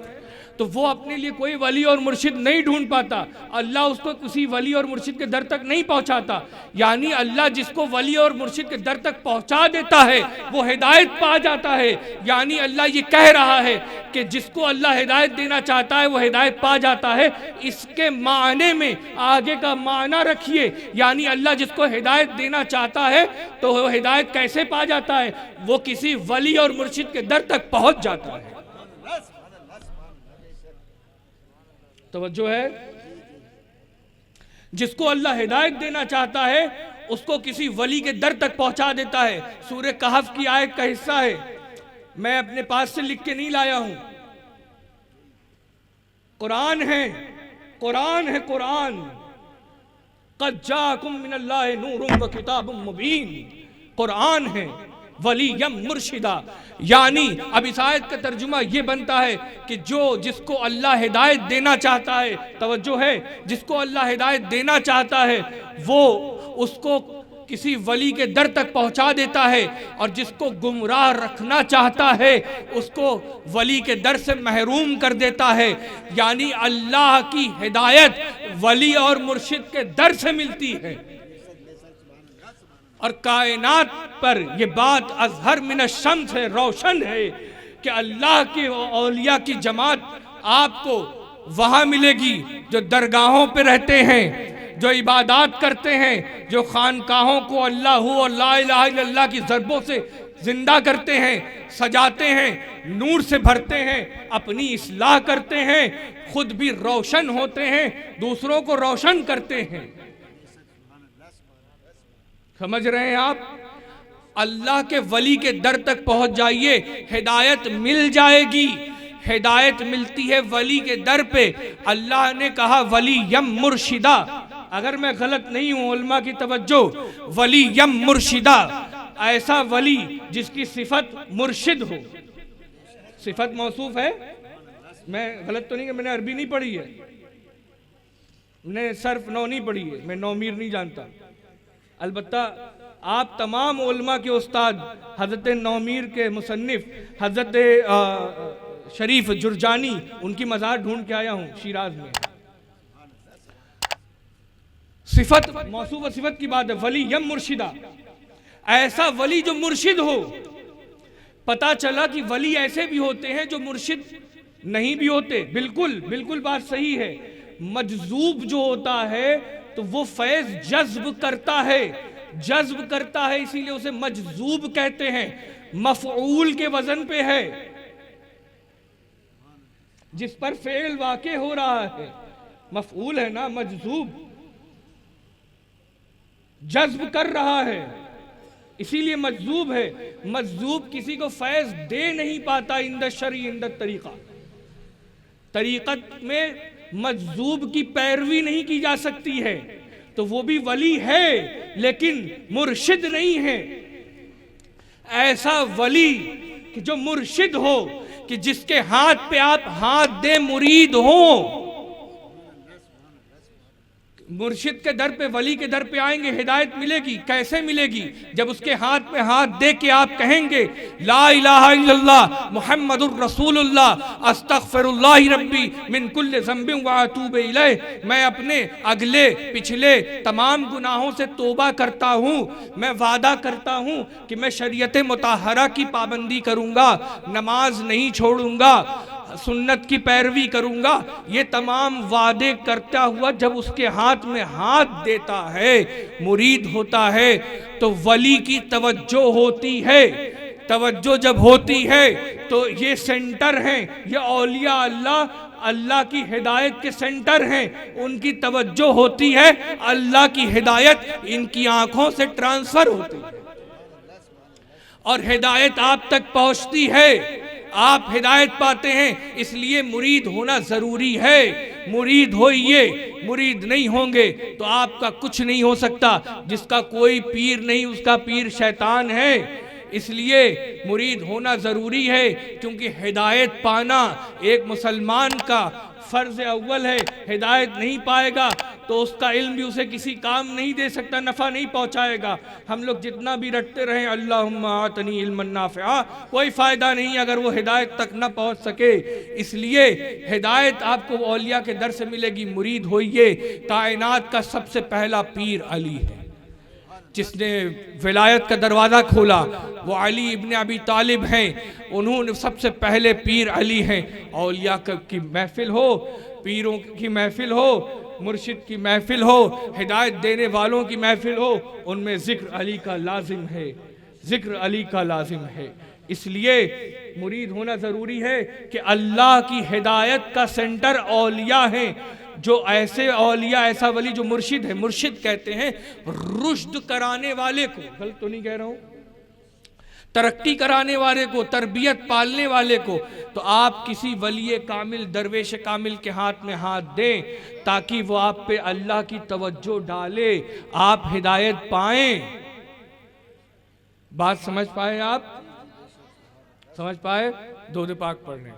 तो वो अपने लिए कोई वली और मुर्शिद नहीं ढूंढ पाता। अल्लाह उसको किसी वली और मुर्शिद के दर तक नहीं पहुंचाता। यानी अल्लाह जिसको वली और मुर्शिद के दर तक पहुंचा देता है वो हिदायत पा जाता है। यानी अल्लाह ये कह रहा है कि जिसको अल्लाह हिदायत देना चाहता है वो हिदायत पा जाता है। इसके माने में आगे का माना रखिए, यानी अल्लाह जिसको हिदायत देना चाहता है तो वो हिदायत कैसे पा जाता है? वो किसी वली और मुर्शिद के दर तक पहुंच जाता है। तवज्जो है? जिसको अल्लाह हिदायत देना चाहता है उसको किसी वली के दर तक पहुंचा देता है। सूरह कहफ की आयत का हिस्सा है, मैं अपने पास से लिख के नहीं लाया हूं, कुरान है, कुरान है, कुरान। क़द जाअकुम मिनल्लाहि नूरुम व किताबुम मुबीन, कुरान है, वलीयम मुर्शिदा। यानी अब इस आयत का तर्जुमा ये बनता है कि जिसको अल्लाह हिदायत देना चाहता है, तवज्जो है, जिसको अल्लाह हिदायत देना चाहता है वो उसको किसी वली के दर तक पहुंचा देता है, और जिसको गुमराह रखना चाहता है उसको वली के दर से महरूम कर देता है। यानी अल्लाह की हिदायत वली और मुर्शिद के दर से मिलती है। और कायनात पर ये बात अज़हर मिन अश-शम्स है, रोशन है कि अल्लाह के औलिया की जमात आपको वहाँ मिलेगी जो दरगाहों पे रहते हैं, जो इबादत करते हैं, जो खानकाहों को अल्लाह और ला इलाहा इल्लल्लाह की ज़रबों से जिंदा करते हैं, सजाते हैं, नूर से भरते हैं, अपनी इस्लाह करते हैं, खुद भी रोशन होते हैं, दूसरों को रोशन करते हैं। समझ रहे हैं आप? अल्लाह के वली के दर तक पहुंच जाइए, हिदायत मिल जाएगी। हिदायत मिलती है वली के दर पे। अल्लाह ने कहा वली यम मुर्शिदा, अगर मैं गलत नहीं हूं, उलमा की तवज्जो, वली यम मुर्शिदा, ऐसा वली जिसकी सिफत मुर्शिद हो। सिफत मौसूफ है, मैं गलत तो नहीं कि मैंने अरबी नहीं पढ़ी है, मैंने सर्फ नौ नहीं पढ़ी है, मैं नौमीर नहीं जानता। अलबत्ता आप तमाम उलमा के उस्ताद हज़रत नौमीर के मुसन्निफ हज़रत शरीफ जुरजानी, उनकी मज़ार ढूंढ के आया हूँ शिराज में। सिफत मौसूफ व सिफत की बात है, वली यम मुर्शिदा, ऐसा वली जो मुर्शिद हो। पता चला कि वली ऐसे भी होते हैं जो मुर्शिद नहीं भी होते। बिल्कुल बिल्कुल बात सही है। मजजूब जो होता है तो वो फैज जज्ब करता है, जज्ब करता है, इसीलिए उसे मजजूब कहते हैं। मफऊल के वजन पे है, जिस पर फेल वाक़े हो रहा है, मफऊल है ना, मजजूब जज्ब कर रहा है, इसीलिए मजजूब है। मजजूब किसी को फैज दे नहीं पाता। इंद शरी इंद तरीका, तरीकत में मजजूब की पैरवी नहीं की जा सकती है, तो वो भी वली है लेकिन मुर्शिद नहीं है। ऐसा वली कि जो मुर्शिद हो, कि जिसके हाथ पे आप हाथ दे मुरीद हो। मुर्शिद के दर पे, वली के दर पे आएंगे, हिदायत मिलेगी। कैसे मिलेगी? जब उसके हाथ में हाथ दे के आप कहेंगे ला इलाहा इल्लल्लाह मुहम्मदुर रसूलुल्लाह अस्तगफिरुल्लाह रब्बी मिन कुल्li ज़ंबिन व अतूबु इलैह, मैं अपने अगले पिछले तमाम गुनाहों से तौबा करता हूँ, मैं वादा करता हूँ कि मैं शरीयत मुताहरा की पाबंदी करूँगा, नमाज नहीं छोड़ूंगा, सुन्नत की पैरवी करूंगा। ये तमाम वादे करता हुआ जब उसके हाथ में हाथ देता है, मुरीद होता है, तो वली की तवज्जो होती है। तवज्जो जब होती है तो ये सेंटर हैं, ये औलिया अल्लाह, अल्लाह की हिदायत के सेंटर हैं, उनकी तवज्जो होती है, अल्लाह की हिदायत इनकी आंखों से ट्रांसफर होती है और हिदायत आप तक पहुंचती है, आप हिदायत पाते हैं। इसलिए मुरीद होना जरूरी है। मुरीद होइए, मुरीद नहीं होंगे तो आपका कुछ नहीं हो सकता। जिसका कोई पीर नहीं उसका पीर शैतान है। इसलिए मुरीद होना ज़रूरी है, क्योंकि हिदायत पाना एक मुसलमान का फ़र्ज़ अव्वल है। हिदायत नहीं पाएगा तो उसका इल्म भी उसे किसी काम नहीं दे सकता, नफ़ा नहीं पहुँचाएगा। हम लोग जितना भी रटते रहें अल्लाहुम्मा आतनी इल्मन नाफ़िआ, कोई फ़ायदा नहीं अगर वो हिदायत तक न पहुँच सके। इसलिए हिदायत आपको औलिया के दर से मिलेगी। मुरीद होइए। कायनात का सबसे पहला पीर अली है, जिसने विलायत का दरवाज़ा खोला वो अली इब्ने अबी तालिब हैं। उन्होंने सबसे पहले पीर अली हैं। औलिया की महफिल हो, पीरों की महफिल हो, मुर्शिद की महफिल हो, हिदायत देने वालों की महफिल हो, उनमें ज़िक्र अली का लाजिम है, ज़िक्र अली का लाजिम है। इसलिए मुरीद होना ज़रूरी है कि अल्लाह की हिदायत का सेंटर औलिया हैं। जो ऐसे औलिया, ऐसा वली जो मुर्शिद है, मुर्शिद कहते हैं रुश्द कराने वाले को, गलत तो नहीं कह रहा हूं, तरक्की कराने वाले को, तरबियत पालने वाले को। तो आप किसी वली कामिल, दरवेश कामिल के हाथ में हाथ दें ताकि वो आप पे अल्लाह की तवज्जो डाले, आप हिदायत पाएं। बात समझ पाए? आप समझ पाए? दो पाक पढ़ने।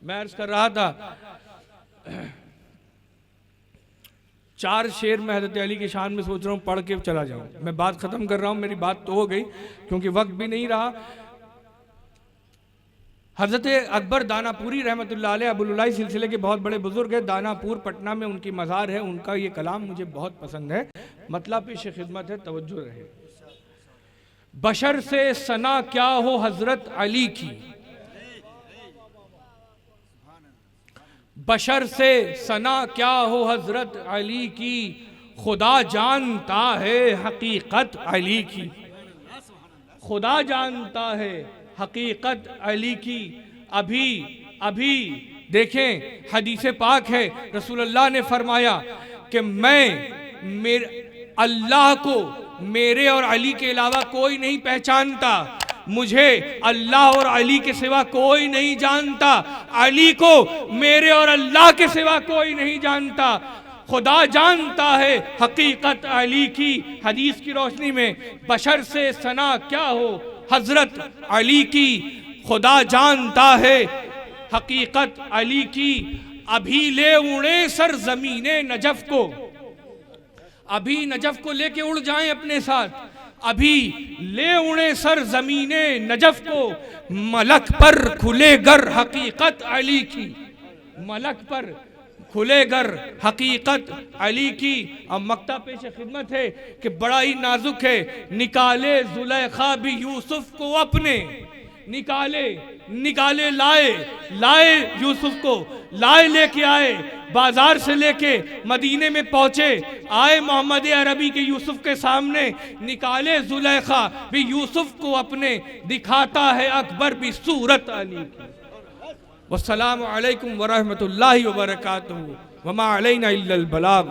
मैं अर्ज कर रहा था 4 शेर में हज़रत अली की शान में सोच रहा हूँ पढ़ के चला जाऊँ। मैं बात ख़त्म कर रहा हूँ, मेरी बात तो हो गई क्योंकि वक्त भी नहीं रहा। हज़रत अकबर दानापुरी रहमतुल्लाह अलैह अबुलुलाई सिलसिले के बहुत बड़े बुजुर्ग हैं। दानापुर पटना में उनकी मज़ार है। उनका ये कलाम मुझे बहुत पसंद है। मतलब पेश खिदमत है, तवज्जो रहे। बशर से सना क्या हो हजरत अली की, बशर से सना क्या हो हजरत अली की, खुदा जानता है हकीकत अली की, खुदा जानता है हकीकत अली की। अभी देखें हदीस पाक है, रसूलुल्लाह ने फरमाया कि मैं मेरे अल्लाह को मेरे और अली के अलावा कोई नहीं पहचानता, मुझे अल्लाह और अली के सिवा कोई नहीं जानता, अली को मेरे और अल्लाह के सिवा कोई नहीं जानता, खुदा जानता है हकीकत अली की। हदीस की रोशनी में बशर से सना क्या हो हजरत अली की, खुदा जानता है हकीकत अली की। अभी ले उड़े सर ज़मीने नजफ को, अभी नजफ को लेके उड़ जाएं अपने साथ, अभी ले उड़े सर ज़मीने नजफ को, मलक पर खुले गर हकीकत अली की, मलक पर खुले घर हकीकत अली की। अब मक्ता पेश खिदमत है कि बड़ा ही नाजुक है। निकाले जुलेखा भी यूसुफ को अपने, निकाले लाए यूसुफ को, लाए लेके आए, बाजार से लेके मदीने में पहुंचे, आए मोहम्मद अरबी के यूसुफ के सामने, निकाले जुलेखा भी यूसुफ को अपने, दिखाता है अकबर भी सूरत अली की। वस्सलामु अलैकुम वरहमतुल्लाहि वबरकातुहू वमा अलैना इल्लल बलाग।